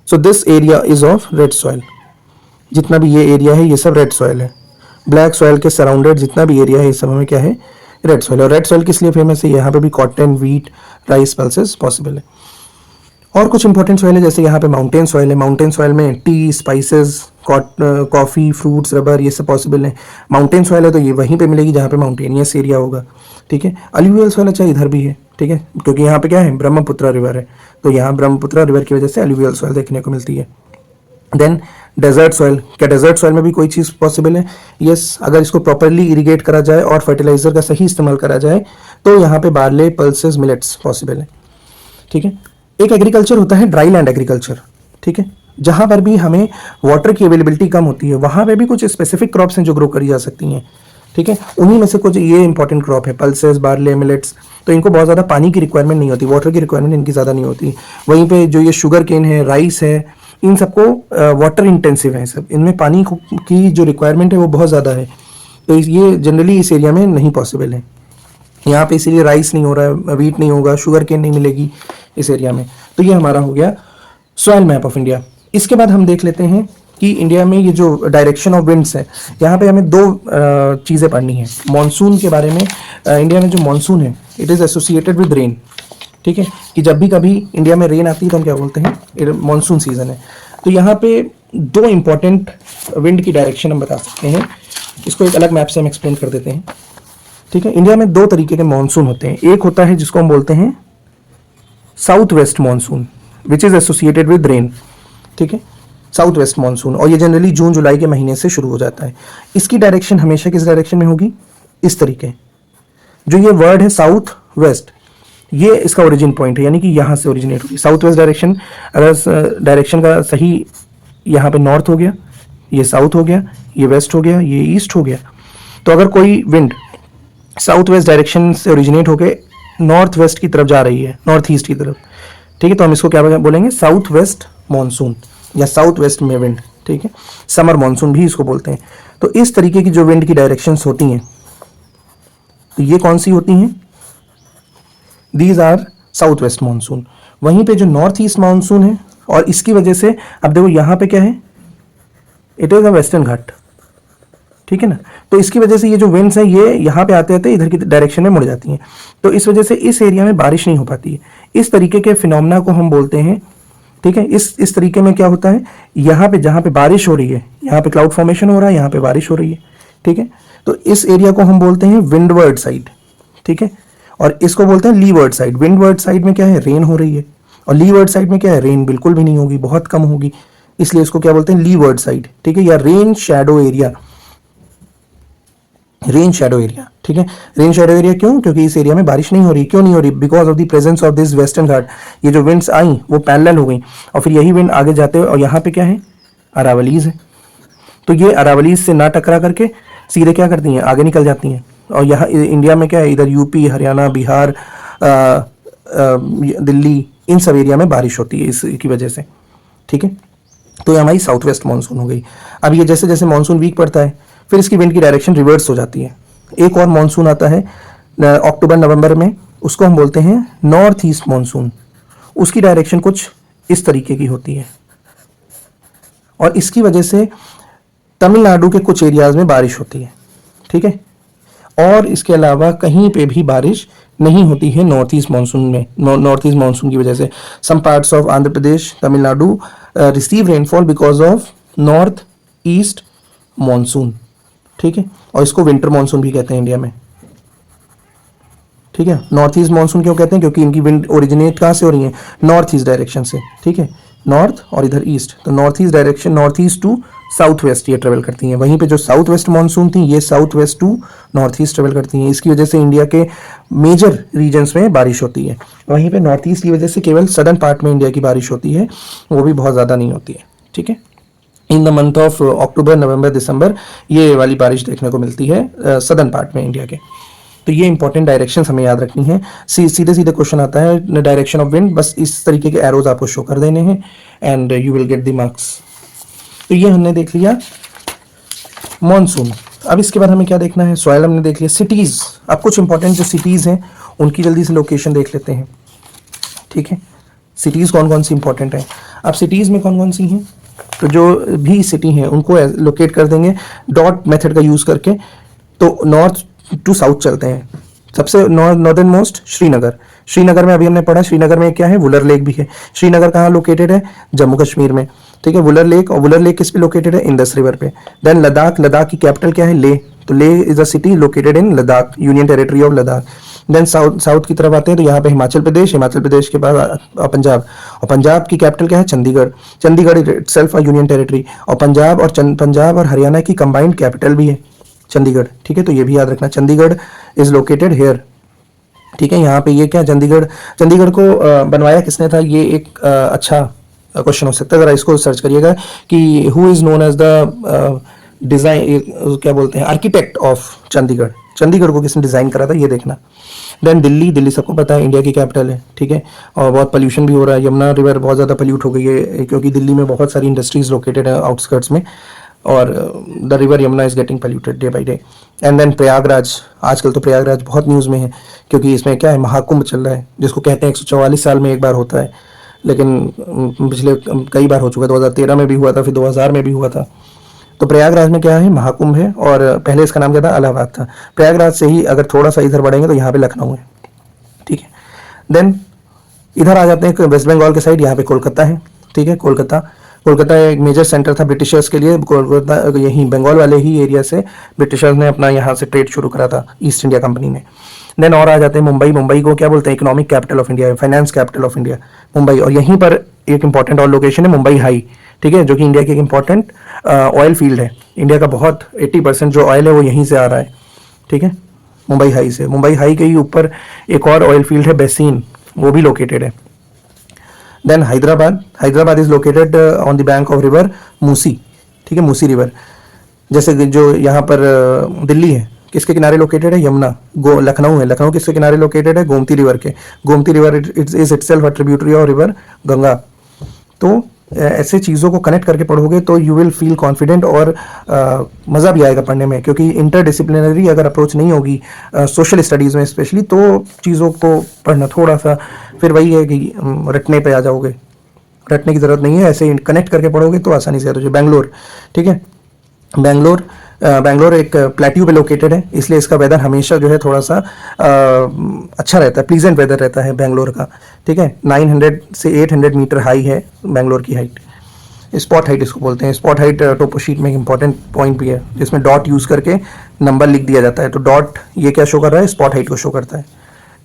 So this area is of red soil. जितना भी ये एरिया है ये सब रेड सॉइल है। ब्लैक सॉइल के सराउंडेड जितना भी एरिया है ये सब हमें क्या है, रेड सॉइल। और रेड सॉइल किस लिए फेमस है, यहाँ पे भी cotton, wheat, rice, pulses possible है। और कुछ इंपॉर्टेंट सॉइल है, जैसे यहाँ पे माउंटेन सॉइल है। माउंटेन सॉइल में T, spices, coffee, fruits, rubber, ये सब पॉसिबल है। माउंटेन सॉइल है तो ये वहीं पे मिलेगी जहाँ पे माउंटेनियस एरिया होगा। ठीक है, अलुवियल सॉइल अच्छा इधर भी है। ठीक है, क्योंकि यहाँ पे क्या है, ब्रह्मपुत्र रिवर है, तो यहाँ ब्रह्मपुत्र रिवर की वजह से अलुवियल सॉइल देखने को मिलती है। देन डेजर्ट सॉइल, क्या डेजर्ट सॉइल में भी कोई चीज़ पॉसिबल है? यस, अगर इसको प्रॉपरली इरिगेट करा जाए और फर्टिलाइजर का सही इस्तेमाल करा जाए तो यहाँ पे बार्ले, पल्सेस, मिलेट्स पॉसिबल है। ठीक है, एक एग्रीकल्चर होता है ड्राई लैंड एग्रीकल्चर। ठीक है, जहाँ पर भी हमें वाटर की अवेलेबिलिटी कम होती है वहाँ पे भी कुछ स्पेसिफिक क्रॉप्स हैं जो ग्रो करी जा सकती हैं। ठीक है, उन्हीं में से कुछ ये इंपॉर्टेंट क्रॉप है, पल्सेस, बार्ले, मिलेट्स। तो इनको बहुत ज़्यादा पानी की रिक्वायरमेंट नहीं होती, वाटर की रिक्वायरमेंट इनकी ज़्यादा नहीं होती। वहीं पे जो ये शुगर केन है, राइस है, इन सबको वाटर इंटेंसिव है सब, इनमें पानी की जो रिक्वायरमेंट है वो बहुत ज़्यादा है। तो ये जनरली इस एरिया में नहीं पॉसिबल है। यहाँ पे इसीलिए राइस नहीं हो रहा है, व्हीट नहीं होगा, शुगर केन नहीं मिलेगी इस एरिया में। तो ये हमारा हो गया सॉइल मैप ऑफ इंडिया। इसके बाद हम देख लेते हैं कि इंडिया में ये जो डायरेक्शन ऑफ विंड्स है, यहाँ पे हमें दो चीज़ें पढ़नी है। मॉनसून के बारे में, इंडिया में जो मॉनसून है it is associated with rain. ठीक है, कि जब भी कभी इंडिया में रेन आती है तो हम क्या बोलते हैं, मॉनसून सीजन है। तो यहाँ पे दो इंपॉर्टेंट विंड की डायरेक्शन हम बता सकते हैं। इसको एक अलग मैप से हम एक्सप्लेन कर देते हैं। ठीक है, इंडिया में दो तरीके के मॉनसून होते हैं। एक होता है जिसको हम बोलते हैं south west monsoon, which is associated with rain. ठीक है, साउथ वेस्ट मॉनसून, और ये जनरली जून जुलाई के महीने से शुरू हो जाता है। इसकी डायरेक्शन हमेशा किस डायरेक्शन में होगी, इस तरीके। जो ये वर्ड है साउथ वेस्ट, ये इसका ओरिजिन पॉइंट है, यानी कि यहाँ से ओरिजिनेट होगी साउथ वेस्ट डायरेक्शन। अगर डायरेक्शन का सही यहाँ पे नॉर्थ हो गया, ये साउथ हो गया, ये वेस्ट हो गया, ये ईस्ट हो गया। तो अगर कोई विंड साउथ वेस्ट डायरेक्शन से ओरिजिनेट होकर नॉर्थ वेस्ट की तरफ जा रही है, नॉर्थ ईस्ट की तरफ, ठीक है, तो हम इसको क्या बोलेंगे, साउथ वेस्ट मॉनसून या साउथ वेस्ट में विंड। ठीक है, समर मॉनसून भी इसको बोलते हैं। तो इस तरीके की जो विंड की डायरेक्शंस होती हैं, तो ये कौन सी होती हैं, these are south west monsoon. वहीं पे जो नॉर्थ ईस्ट मॉनसून है, और इसकी वजह से अब देखो यहाँ पे क्या है, इट इज अ वेस्टर्न घाट। ठीक है ना, तो इसकी वजह से ये जो विंड्स हैं ये यहाँ पे आते आते इधर की डायरेक्शन में मुड़ जाती हैं। तो इस वजह से इस एरिया में बारिश नहीं हो पाती है। इस तरीके के फिनोमेना को हम बोलते हैं, ठीक है, इस तरीके में क्या होता है, यहाँ पे जहाँ पे बारिश हो रही है, यहाँ पे क्लाउड फॉर्मेशन हो रहा है, यहाँ पे बारिश हो रही है। ठीक है, तो इस एरिया को हम बोलते हैं विंडवर्ड साइड। ठीक है, और इसको बोलते हैं लीवर्ड साइड। विंडवर्ड साइड में क्या है, रेन हो रही है, और लीवर्ड साइड में क्या है, रेन बिल्कुल भी नहीं होगी, बहुत कम होगी, इसलिए इसको क्या बोलते हैं, लीवर्ड साइड। ठीक है, या rain shadow area, rain shadow area. ठीक है, रेन शैडो एरिया क्यों, क्योंकि इस एरिया में बारिश नहीं हो रही। क्यों नहीं हो रही, because of the presence of this western Ghat. ये जो विंड्स आई वो पैरेलल हो गई, और फिर यही विंड आगे जाते हुए, और यहाँ पे क्या है, अरावलीज है, तो ये अरावलीज से ना टकरा करके सीधे क्या करती हैं, आगे निकल जाती हैं। और यहाँ इंडिया में क्या है, इधर यूपी, हरियाणा, बिहार, दिल्ली, इन सब एरिया में बारिश होती है इसकी वजह से। ठीक है, तो ये हमारी साउथ वेस्ट मानसून हो गई। अब ये जैसे जैसे मानसून वीक पड़ता है फिर इसकी विंड की डायरेक्शन रिवर्स हो जाती है। एक और मानसून आता है अक्टूबर नवंबर में, उसको हम बोलते हैं नॉर्थ ईस्ट मानसून। उसकी डायरेक्शन कुछ इस तरीके की होती है, और इसकी वजह से तमिलनाडु के कुछ एरियाज में बारिश होती है। ठीक है, और इसके अलावा कहीं पे भी बारिश नहीं होती है नॉर्थ ईस्ट मानसून में। नॉर्थ ईस्ट मानसून की वजह से some parts of Andhra Pradesh, Tamil Nadu receive rainfall because of north east monsoon. ठीक है, और इसको विंटर मानसून भी कहते हैं इंडिया में। ठीक है, नॉर्थ ईस्ट मानसून क्यों कहते हैं, क्योंकि इनकी विंड ओरिजिनेट कहाँ से हो रही है, नॉर्थ ईस्ट डायरेक्शन से। ठीक है, नॉर्थ और इधर ईस्ट, तो north east direction, north east to south west ये ट्रेवल करती हैं। वहीं पे जो साउथ वेस्ट मानसून थी ये south west to north east travel करती हैं। इसकी वजह से इंडिया के मेजर रीजन्स में बारिश होती है। वहीं पे नॉर्थ ईस्ट की वजह से केवल सदर्न पार्ट में इंडिया की बारिश होती है, वो भी बहुत ज़्यादा नहीं होती है। ठीक है, in the month of October, November, December ये वाली बारिश देखने को मिलती है सदर्न पार्ट में इंडिया के। तो ये इंपॉर्टेंट डायरेक्शंस हमें याद रखनी है। सीधे सीधे क्वेश्चन आता है डायरेक्शन ऑफ विंड, बस इस तरीके के एरोज आपको शो कर देने हैं and you will get the marks. तो ये हमने देख लिया मॉनसून। अब इसके बाद हमें क्या देखना है, सॉइल हमने देख लिया। सिटीज, अब कुछ इंपॉर्टेंट जो सिटीज हैं उनकी जल्दी से लोकेशन देख लेते हैं, ठीक है। सिटीज कौन कौन सी इंपॉर्टेंट है। अब सिटीज में कौन कौन सी हैं, तो जो भी सिटी हैं उनको लोकेट कर देंगे डॉट मेथड का यूज करके। तो नॉर्थ टू साउथ चलते हैं। सबसे नॉर्दर्न मोस्ट श्रीनगर। श्रीनगर में अभी हमने पढ़ा, श्रीनगर में क्या है, वुलर लेक भी है। श्रीनगर कहाँ लोकेटेड है, जम्मू कश्मीर में, ठीक है। वुलर लेक, और वुलर लेक किस पे लोकेटेड है, इंडस रिवर पे। देन लद्दाख, लद्दाख की कैपिटल क्या है, लेह। तो Leh is a city located in Ladakh, union territory of Ladakh. Then south की तरफ आते हैं तो यहाँ पे हिमाचल प्रदेश, हिमाचल प्रदेश के बाद पंजाब, और पंजाब की कैपिटल क्या है, Chandigarh. Chandigarh itself a union territory, और पंजाब और हरियाणा की कंबाइंड कैपिटल भी है चंडीगढ़, ठीक है। तो ये भी याद रखना, चंडीगढ़ इज लोकेटेड हेयर, ठीक है। यहाँ पे ये क्या, चंडीगढ़ को बनवाया किसने था, ये एक अच्छा क्वेश्चन हो सकता है, जरा इसको सर्च करिएगा कि who is known as the design, क्या बोलते हैं, आर्किटेक्ट ऑफ चंडीगढ़। चंडीगढ़ को किसने डिजाइन करा था, ये देखना। देन दिल्ली सबको पता है इंडिया की कैपिटल है, ठीक है। और बहुत पोल्यूशन भी हो रहा है, यमुना रिवर बहुत ज़्यादा पोल्यूट हो गई है क्योंकि दिल्ली में बहुत सारी इंडस्ट्रीज लोकेटेड है आउटस्कर्ट्स में, और the river Yamuna is getting polluted day by day. And then Prayagraj, आजकल तो प्रयागराज बहुत न्यूज़ में है क्योंकि इसमें क्या है, महाकुंभ चल रहा है, जिसको कहते हैं 144 साल में एक बार होता है, लेकिन पिछले कई बार हो चुका है, 2013 में भी हुआ था, फिर 2000 में भी हुआ था। तो प्रयागराज में क्या है, महाकुंभ है, और पहले इसका नाम क्या था, इलाहाबाद था। प्रयागराज से ही अगर थोड़ा सा इधर बढ़ेंगे तो यहाँ पे लखनऊ है, ठीक है। देन इधर आ जाते हैं वेस्ट बंगाल के साइड, यहाँ पे कोलकाता है, ठीक है। कोलकाता एक मेजर सेंटर था ब्रिटिशर्स के लिए। कोलकाता यहीं बंगाल वाले ही एरिया से ब्रिटिशर्स ने अपना यहाँ से ट्रेड शुरू करा था ईस्ट इंडिया कंपनी में। देन और आ जाते हैं मुंबई को क्या बोलते हैं, economic capital of India, finance capital of India, Mumbai. और यहीं पर एक इंपॉर्टेंट और लोकेशन है मुंबई हाई, ठीक है, जो कि इंडिया की एक इंपॉर्टेंट ऑयल फील्ड है। इंडिया का बहुत 80% जो ऑयल है वो यहीं से आ रहा है, ठीक है, मुंबई हाई से। मुंबई हाई के ही ऊपर एक और ऑयल फील्ड है बेसिन, वो भी लोकेटेड है। Then Hyderabad is located on the bank of river Musi, ठीक है, मूसी रिवर। जैसे जो यहाँ पर दिल्ली है, किसके किनारे लोकेटेड है, यमुना। लखनऊ है, लखनऊ किसके किनारे लोकेटेड है, गोमती रिवर के। Gomti river is itself a tributary of river Ganga. तो ऐसे चीज़ों को कनेक्ट करके पढ़ोगे तो यू विल फील कॉन्फिडेंट, और मज़ा भी आएगा पढ़ने में, क्योंकि इंटरडिसिप्लिनरी अगर अप्रोच नहीं होगी सोशल स्टडीज़ में स्पेशली, तो चीज़ों को पढ़ना थोड़ा सा फिर वही है कि रटने पे आ जाओगे। रटने की ज़रूरत नहीं है, ऐसे कनेक्ट करके पढ़ोगे तो आसानी से याद हो जाए। बेंगलोर, ठीक है, बेंगलोर एक प्लेट्यू पे लोकेटेड है, इसलिए इसका वेदर हमेशा जो है थोड़ा सा अच्छा रहता है, प्लीजेंट वेदर रहता है बेंगलोर का, ठीक है। 900 से 800 मीटर हाई है बेंगलोर की हाइट, स्पॉट हाइट इसको बोलते हैं। स्पॉट हाइट टोपो शीट में एक इंपॉर्टेंट पॉइंट भी है, जिसमें डॉट यूज़ करके नंबर लिख दिया जाता है। तो डॉट ये क्या शो कर रहा है, स्पॉट हाइट को शो करता है।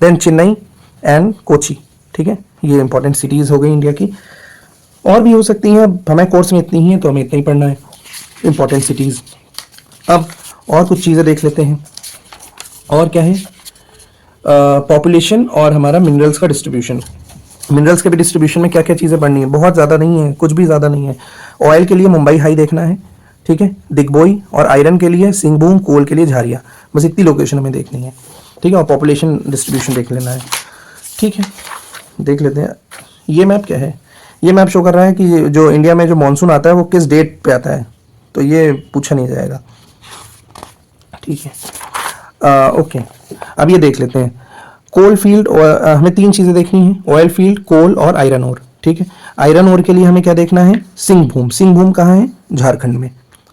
देन चेन्नई एंड कोची, ठीक है, ये इंपॉर्टेंट सिटीज़ हो गई इंडिया की। और भी हो सकती हैं, हमें कोर्स में इतनी ही है तो हमें इतना ही पढ़ना है, इंपॉर्टेंट सिटीज़। अब और कुछ चीज़ें देख लेते हैं, और क्या है, पॉपुलेशन और हमारा मिनरल्स का डिस्ट्रीब्यूशन। मिनरल्स के भी डिस्ट्रीब्यूशन में क्या क्या चीज़ें पढ़नी है, बहुत ज़्यादा नहीं है, कुछ भी ज़्यादा नहीं है। ऑयल के लिए मुंबई हाई देखना है, ठीक है, दिग्बोई, और आयरन के लिए सिंहभूम, कोल के लिए झारिया, बस इतनी लोकेशन हमें देखनी है, ठीक है। और पॉपुलेशन डिस्ट्रीब्यूशन देख लेना है, ठीक है। देख लेते हैं ये मैप क्या है। ये मैप शो कर रहा है कि जो इंडिया में जो मानसून आता है वो किस डेट पे आता है, तो ये पूछा नहीं जाएगा, ठीक है। ओके, अब ये देख लेते हैं कोल फील्ड, और हमें तीन चीज़ें देखनी है, ऑयल फील्ड, कोल और आयरन ओर, ठीक है। आयरन ओर के लिए हमें क्या देखना है, सिंहभूम। सिंहभूम कहाँ है, झारखंड में,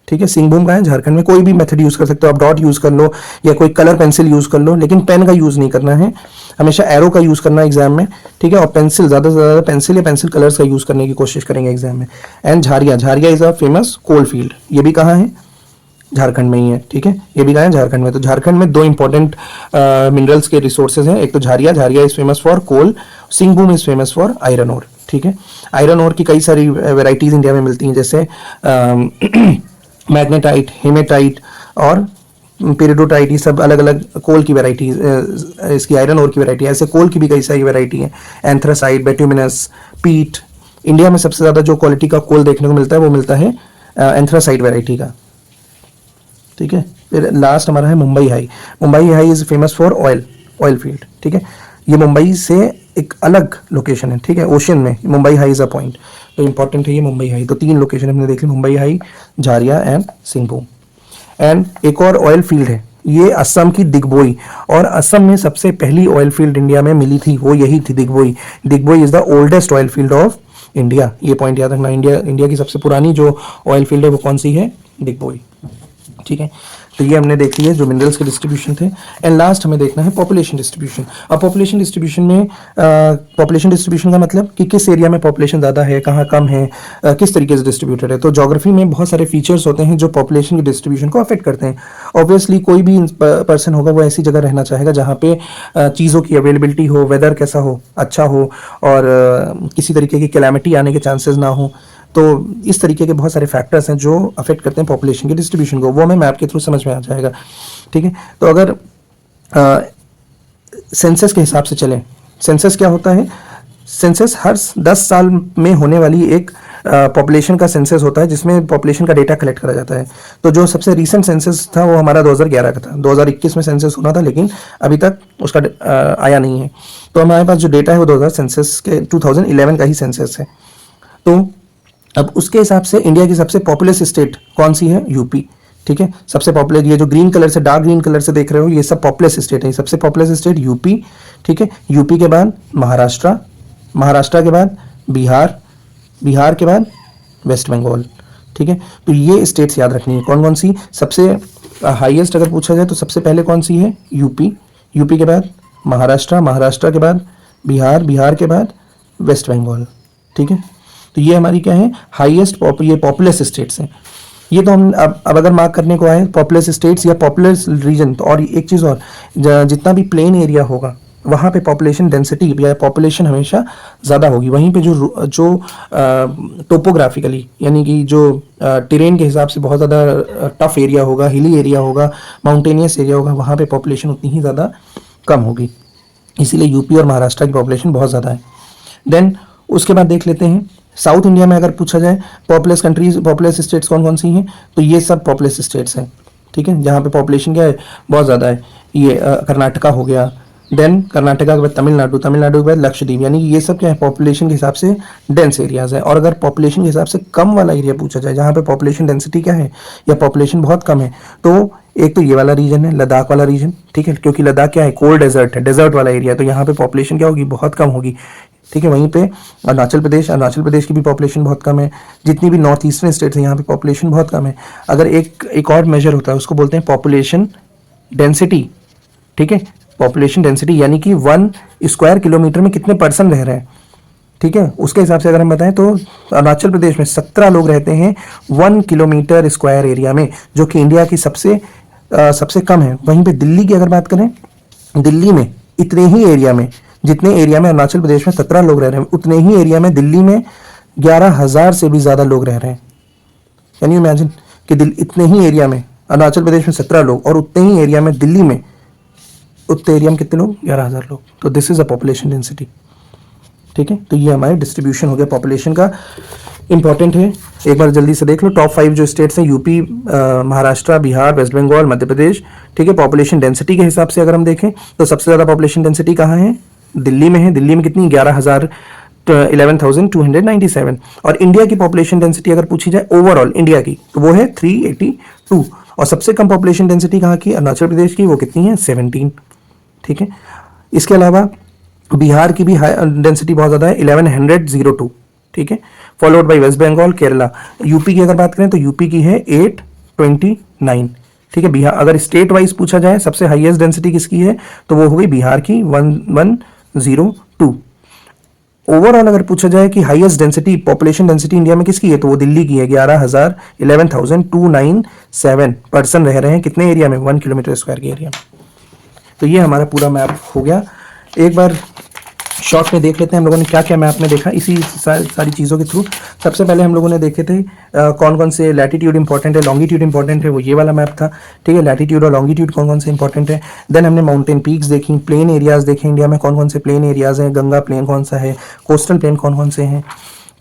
ठीक है। सिंहभूम कहाँ है, झारखंड में। कोई भी मेथड यूज़ कर सकते हो आप, डॉट यूज़ कर लो या कोई कलर पेंसिल यूज़ कर लो, लेकिन पेन का यूज़ नहीं करना है, हमेशा एरो का यूज़ करना है एग्जाम में, ठीक है। और पेंसिल, ज़्यादा से ज़्यादा पेंसिल या पेंसिल कलर्स का यूज़ करने की कोशिश करेंगे एग्जाम में। And Jharia is a famous coal field, ये भी कहाँ है, झारखंड में ही है, ठीक है। ये भी कहाँ है, झारखंड में। तो झारखंड में दो इंपॉर्टेंट मिनरल्स के रिसोर्सेज हैं, एक तो Jharia is famous for coal, Singhbhum is famous for iron ore, ठीक है। आयरन ओर की कई सारी वेराइटीज इंडिया में मिलती हैं, जैसे मैग्नेटाइट, हेमेटाइट और पेरिडोटाइट, ये सब अलग अलग कोल की वेराइटीज, इसकी आयरन ओर की वेराइटी है। ऐसे कोल की भी कई सारी वेराइटी है, एंथ्रासाइट, बेट्यूमिनस, पीट। इंडिया में सबसे ज़्यादा जो क्वालिटी का कोल देखने को मिलता है वो मिलता है एंथ्रासाइट वेराइटी का, ठीक है। फिर लास्ट हमारा है Mumbai high. Mumbai high is famous for oil field, ठीक है। ये मुंबई से एक अलग लोकेशन है, ठीक है, ओशन में। Mumbai high is a point, तो इंपॉर्टेंट है ये मुंबई हाई। तो 3 लोकेशन हमने देख ली, Mumbai high, Jharia and Singhbhum. And एक और ऑयल फील्ड है, ये असम की दिग्बोई, और असम में सबसे पहली ऑयल फील्ड इंडिया में मिली थी वो यही थी, Digboi. Digboi is the oldest oil field of India, ये पॉइंट याद रखना। इंडिया की सबसे पुरानी जो ऑयल फील्ड है वो कौन सी है, दिग्बोई, ठीक है। तो ये हमने देख लिया जो मिनरल्स के डिस्ट्रीब्यूशन थे। एंड लास्ट हमें देखना है पॉपुलेशन डिस्ट्रीब्यूशन। अब पॉपुलेशन डिस्ट्रीब्यूशन में पॉपुलेशन डिस्ट्रीब्यूशन का मतलब कि किस एरिया में पॉपुलेशन ज़्यादा है, कहाँ कम है, किस तरीके से डिस्ट्रीब्यूटेड है। तो ज्योग्राफी में बहुत सारे फीचर्स होते हैं जो पॉपुलेशन की डिस्ट्रीब्यूशन को अफेक्ट करते हैं। ऑब्वियसली कोई भी पर्सन होगा वो ऐसी जगह रहना चाहेगा जहाँ पे चीज़ों की अवेलेबिलिटी हो, वेदर कैसा हो, अच्छा हो, और किसी तरीके की कैलामिटी आने के चांसेस ना हो। तो इस तरीके के बहुत सारे फैक्टर्स हैं जो अफेक्ट करते हैं पॉपुलेशन के डिस्ट्रीब्यूशन को, वो हमें मैप के थ्रू समझ में आ जाएगा, ठीक है। तो अगर सेंसस के हिसाब से चलें, सेंसस क्या होता है, सेंसस हर 10 साल में होने वाली एक पॉपुलेशन का सेंसस होता है जिसमें पॉपुलेशन का डेटा कलेक्ट करा जाता है। तो जो सबसे रीसेंट सेंसस था वो हमारा 2011 का था, 2021 में सेंसस होना था लेकिन अभी तक उसका आया नहीं है। तो हमारे पास जो डेटा है वो 2011 का ही सेंसस है। तो अब उसके हिसाब से इंडिया की सबसे पॉपुलस स्टेट कौन सी है, यूपी, ठीक है। सबसे पॉपुलर, ये जो ग्रीन कलर से, डार्क ग्रीन कलर से देख रहे हो, ये सब पॉपुलस स्टेट है। सबसे पॉपुलस स्टेट यूपी, ठीक है। यूपी के बाद महाराष्ट्र, महाराष्ट्र के बाद बिहार, बिहार के बाद वेस्ट बंगाल, ठीक है। तो ये स्टेट्स याद रखनी है कौन कौन सी। सबसे हाईएस्ट अगर पूछा जाए तो सबसे पहले कौन सी है, यूपी, यूपी के बाद महाराष्ट्र, महाराष्ट्र के बाद बिहार, बिहार के बाद वेस्ट बंगाल, ठीक है। तो ये हमारी क्या है, हाईएस्ट ये पॉपुलस स्टेट्स हैं। ये तो हम अब अगर मार्क करने को आए पॉपुलस स्टेट्स या पॉपुलस रीजन, तो और एक चीज़ और, जितना भी प्लेन एरिया होगा वहाँ पे पॉपुलेशन डेंसिटी या पॉपुलेशन हमेशा ज़्यादा होगी। वहीं पे जो टोपोग्राफिकली यानी कि जो टेरेन के हिसाब से बहुत ज़्यादा टफ एरिया होगा, हिली एरिया होगा, माउंटेनियस एरिया होगा, वहाँ पे पॉपुलेशन उतनी ही ज़्यादा कम होगी। इसीलिए यूपी और महाराष्ट्र की पॉपुलेशन बहुत ज़्यादा है। देन उसके बाद देख लेते हैं साउथ इंडिया में अगर पूछा जाए पॉपुलस कंट्रीज, पॉपुलस स्टेट्स कौन कौन सी हैं, तो ये सब पॉपुलस स्टेट्स हैं, ठीक है, जहाँ पे पॉपुलेशन क्या है, बहुत ज़्यादा है। ये कर्नाटका हो गया, देन कर्नाटका के बाद तमिलनाडु, तमिलनाडु के बाद लक्षद्वीप, यानी ये सब क्या है, पॉपुलेशन के हिसाब से डेंस एरियाज है। और अगर पॉपुलेशन के हिसाब से कम वाला एरिया पूछा जाए जहाँ पे पॉपुलेशन डेंसिटी क्या है या पॉपुलेशन बहुत कम है, तो एक तो ये वाला रीजन है, लद्दाख वाला रीजन, ठीक है, क्योंकि लद्दाख क्या है, कोल्ड डेजर्ट है, डेजर्ट वाला एरिया, तो यहाँ पे पॉपुलेशन क्या होगी, बहुत कम होगी, ठीक है। वहीं पे अरुणाचल प्रदेश, अरुणाचल प्रदेश की भी पॉपुलेशन बहुत कम है। जितनी भी नॉर्थ ईस्टर्न स्टेट्स हैं यहाँ पे पॉपुलेशन बहुत कम है। अगर एक और मेजर होता है उसको बोलते हैं पॉपुलेशन डेंसिटी, ठीक है, पॉपुलेशन डेंसिटी यानी कि 1 स्क्वायर किलोमीटर में कितने पर्सन रह रहे हैं, ठीक है। उसके हिसाब से अगर हम बताएं तो अरुणाचल प्रदेश में 17 लोग रहते हैं 1 किलोमीटर स्क्वायर एरिया में, जो कि इंडिया की सबसे कम है। वहीं पे दिल्ली की अगर बात करें, दिल्ली में इतने ही एरिया में, जितने एरिया में अरुणाचल प्रदेश में 17 लोग रह रहे हैं, उतने ही एरिया में दिल्ली में 11,000 से भी ज़्यादा लोग रह रहे हैं। कैन यू इमेजिन कि इतने ही एरिया में अरुणाचल प्रदेश में 17 लोग और उतने ही एरिया में दिल्ली में, उतने एरिया में कितने लोग, 11,000 लोग। तो this is a population density, ठीक है। तो ये हमारे डिस्ट्रीब्यूशन हो गया पॉपुलेशन का, इंपॉर्टेंट है। एक बार जल्दी से देख लो टॉप 5 जो स्टेट्स हैं, यूपी, महाराष्ट्र, बिहार, वेस्ट बंगाल, मध्य प्रदेश, ठीक है। पॉपुलेशन डेंसिटी के हिसाब से अगर हम देखें तो सबसे ज़्यादा पॉपुलेशन डेंसिटी कहाँ है, दिल्ली में है। दिल्ली में कितनी, 11,297। और इंडिया की पॉपुलेशन डेंसिटी अगर पूछी जाए ओवरऑल इंडिया की, तो वो है 382। और सबसे कम पॉपुलेशन डेंसिटी कहाँ की, अरुणाचल प्रदेश की, वो कितनी है, 17, ठीक है। इसके अलावा बिहार की भी डेंसिटी बहुत ज़्यादा है, 1102, ठीक है, followed by west Bengal, Kerala. UP की अगर बात करें तो यूपी की है 829, ठीक है। बिहार अगर स्टेट वाइज पूछा जाए सबसे हाईएस्ट डेंसिटी किसकी है, तो वो हो गई बिहार की, 1102। ओवरऑल अगर पूछा जाए कि highest density, population density India में किसकी है, तो वो दिल्ली की है, 11,297 पर्सन रह रहे हैं कितने एरिया में, 1 किलोमीटर स्क्वायर के एरिया में। तो ये हमारा पूरा मैप हो गया। एक बार शॉर्ट में देख लेते हैं हम लोगों ने क्या क्या मैप में देखा इसी सारी चीज़ों के थ्रू। सबसे पहले हम लोगों ने देखे थे कौन कौन से लैटिट्यूड इंपॉर्टेंट है, लॉन्गिट्यूड इंपॉर्टेंट है, वो ये वाला मैप था, ठीक है। लैटिट्यूड और लॉन्गिट्यूड कौन कौन से इंपॉर्टेंट है। देन हमने माउंटेन पीक्स देखी, प्लेन एरियाज देखे, इंडिया में कौन कौन से प्लेन एरियाज हैं, गंगा प्लेन कौन सा है, कोस्टल प्लेन कौन कौन से हैं,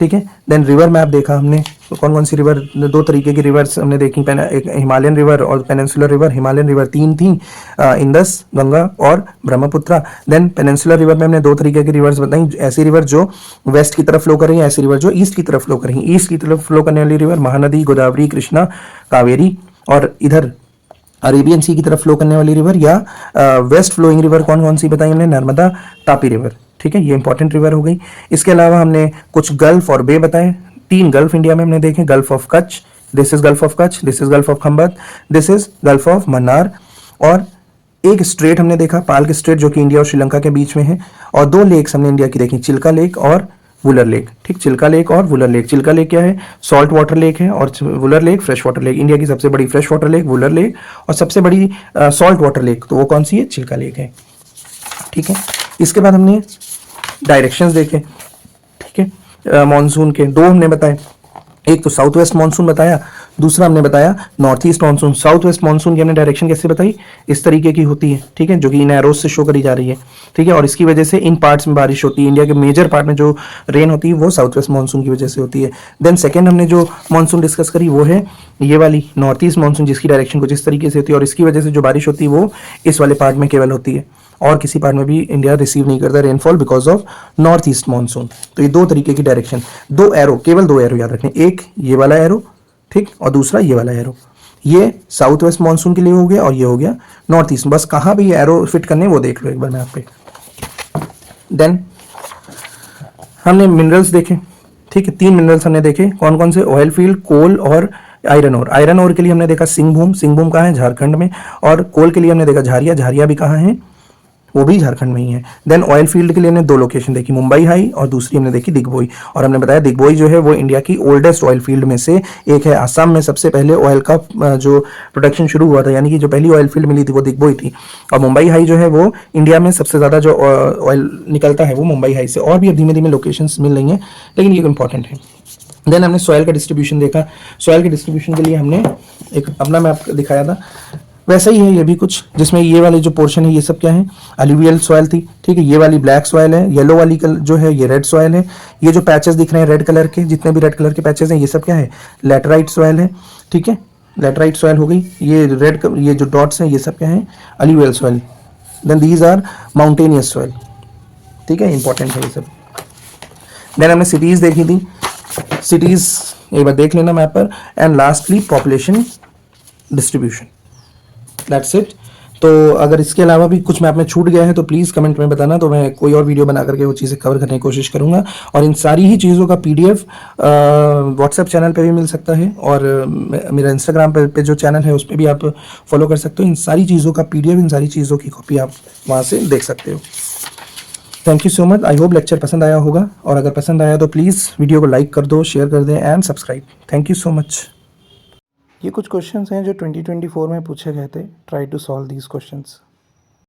ठीक है। देन रिवर मैप देखा हमने, तो कौन कौन सी रिवर, दो तरीके की रिवर्स हमने देखी, एक हिमालयन रिवर और पेनिनसुलर रिवर। हिमालयन रिवर तीन थी, इंदस, गंगा और ब्रह्मपुत्रा। देन पेनिनसुलर रिवर में हमने दो तरीके की रिवर्स बताई, ऐसी रिवर जो वेस्ट की तरफ फ्लो कर रही है, ऐसी रिवर जो ईस्ट की तरफ फ्लो कर रही है। ईस्ट की तरफ फ्लो करने वाली रिवर महानदी, गोदावरी, कृष्णा, कावेरी, और इधर अरेबियन सी की तरफ फ्लो करने वाली रिवर या वेस्ट फ्लोइंग रिवर कौन कौन सी बताई हमने, नर्मदा, तापी रिवर। ठीक है, ये इंपॉर्टेंट रिवर हो गई। इसके अलावा हमने कुछ गल्फ और बे बताए, तीन गल्फ इंडिया में हमने देखे, gulf of Kutch, this is gulf of Kutch, this is gulf of Khambhat, this is gulf of Mannar, और एक स्ट्रेट हमने देखा पाल्क स्ट्रेट जो कि इंडिया और श्रीलंका के बीच में है, और दो लेक्स हमने इंडिया की देखी, चिल्का लेक और वुलर लेक। ठीक, चिल्का लेक और वुलर लेक। चिल्का लेक क्या है, सॉल्ट वाटर लेक है, और Wular lake fresh water lake. India की सबसे बड़ी fresh water lake Wular lake, और सबसे बड़ी सॉल्ट वाटर लेक तो वो कौन सी है, चिल्का लेक है। ठीक है, इसके बाद हमने डायरेक्शंस देखे। ठीक है, मॉनसून के दो हमने बताए, एक तो साउथ वेस्ट मानसून बताया, दूसरा हमने बताया north east monsoon. South west monsoon की हमने डायरेक्शन कैसे बताई, इस तरीके की होती है। ठीक है, जो कि इन एरोज से शो करी जा रही है। ठीक है, और इसकी वजह से इन पार्ट्स में बारिश होती है, इंडिया के मेजर पार्ट में जो रेन होती है वो साउथ वेस्ट मानसून की वजह से होती है। देन सेकेंड हमने जो मानसून डिस्कस करी वो है ये वाली नॉर्थ ईस्ट मानसून, जिसकी डायरेक्शन कुछ इस तरीके से होती है, और इसकी वजह से जो बारिश होती है वो इस वाले पार्ट में केवल होती है, और किसी पार्ट में भी इंडिया रिसीव नहीं करता rainfall because of north east monsoon. तो ये दो तरीके की डायरेक्शन, दो एरो, केवल दो एरो याद रखने, एक ये वाला एरो, ठीक, और दूसरा ये वाला एरो। ये साउथ वेस्ट मानसून के लिए हो गया और ये हो गया नॉर्थ ईस्ट। बस कहाँ भी ये एरो फिट करने वो देख लो एक बार मैप पे। देन हमने मिनरल्स देखे। ठीक है, तीन मिनरल्स हमने देखे, कौन कौन से, ऑयल फील्ड, कोल और आयरन ओर। आयरन ओर के लिए हमने देखा सिंहभूम। सिंहभूम कहाँ है, झारखंड में। और कोल के लिए हमने देखा झारिया। झारिया भी कहाँ है, वो भी झारखंड में ही है। देन ऑयल फील्ड के लिए हमने दो लोकेशन देखी, मुंबई हाई और दूसरी हमने देखी दिग्बोई। और हमने बताया दिग्बोई जो है वो इंडिया की ओल्डेस्ट ऑयल फील्ड में से एक है। आसाम में सबसे पहले ऑयल का जो प्रोडक्शन शुरू हुआ था, यानी कि जो पहली ऑयल फील्ड मिली थी वो दिग्बोई थी। और मुंबई हाई जो है वो इंडिया में सबसे ज़्यादा जो ऑयल निकलता है वो मुंबई हाई से। और भी अब धीमे धीमे लोकेशन मिल रही हैं, लेकिन ये इंपॉर्टेंट है। देन हमने सॉयल का डिस्ट्रीब्यूशन देखा। सॉयल के डिस्ट्रीब्यूशन के लिए हमने एक अपना मैप दिखाया था, वैसा ही है ये भी कुछ, जिसमें ये वाले जो पोर्शन है ये सब क्या है, अलुवियल सॉइल थी। ठीक है, ये वाली ब्लैक सॉइल है, येलो वाली जो है ये रेड सॉइल है। ये जो पैचेस दिख रहे हैं रेड कलर के, जितने भी रेड कलर के पैचेस हैं ये सब क्या है, लैटराइट सॉइल है। ठीक है, लैटराइट सॉइल हो गई। ये ये जो डॉट्स हैं ये सब क्या है, alluvial soil. Then these are mountainous soil. ठीक है, इंपॉर्टेंट है ये सब। देन हमने सिटीज देखी थी, सिटीज एक बार देख लेना मैप पर। And lastly population distribution, that's it. तो अगर इसके अलावा भी कुछ मैप में छूट गया है तो प्लीज़ कमेंट में बताना, तो मैं कोई और वीडियो बना करके वो चीज़ें कवर करने की कोशिश करूँगा। और इन सारी ही चीज़ों का PDF व्हाट्सएप चैनल पे भी मिल सकता है, और मेरा इंस्टाग्राम पे जो चैनल है उस पर भी आप फॉलो कर सकते हो। इन सारी चीज़ों का PDF, इन सारी चीज़ों की कॉपी आप वहाँ से देख सकते हो। Thank you so much. I hope lecture पसंद आया होगा, और अगर पसंद आया तो प्लीज़ वीडियो को लाइक कर दो, शेयर कर दें and subscribe. Thank you so much. ये कुछ क्वेश्चंस हैं जो 2024 में पूछे गए थे। Try to solve these questions.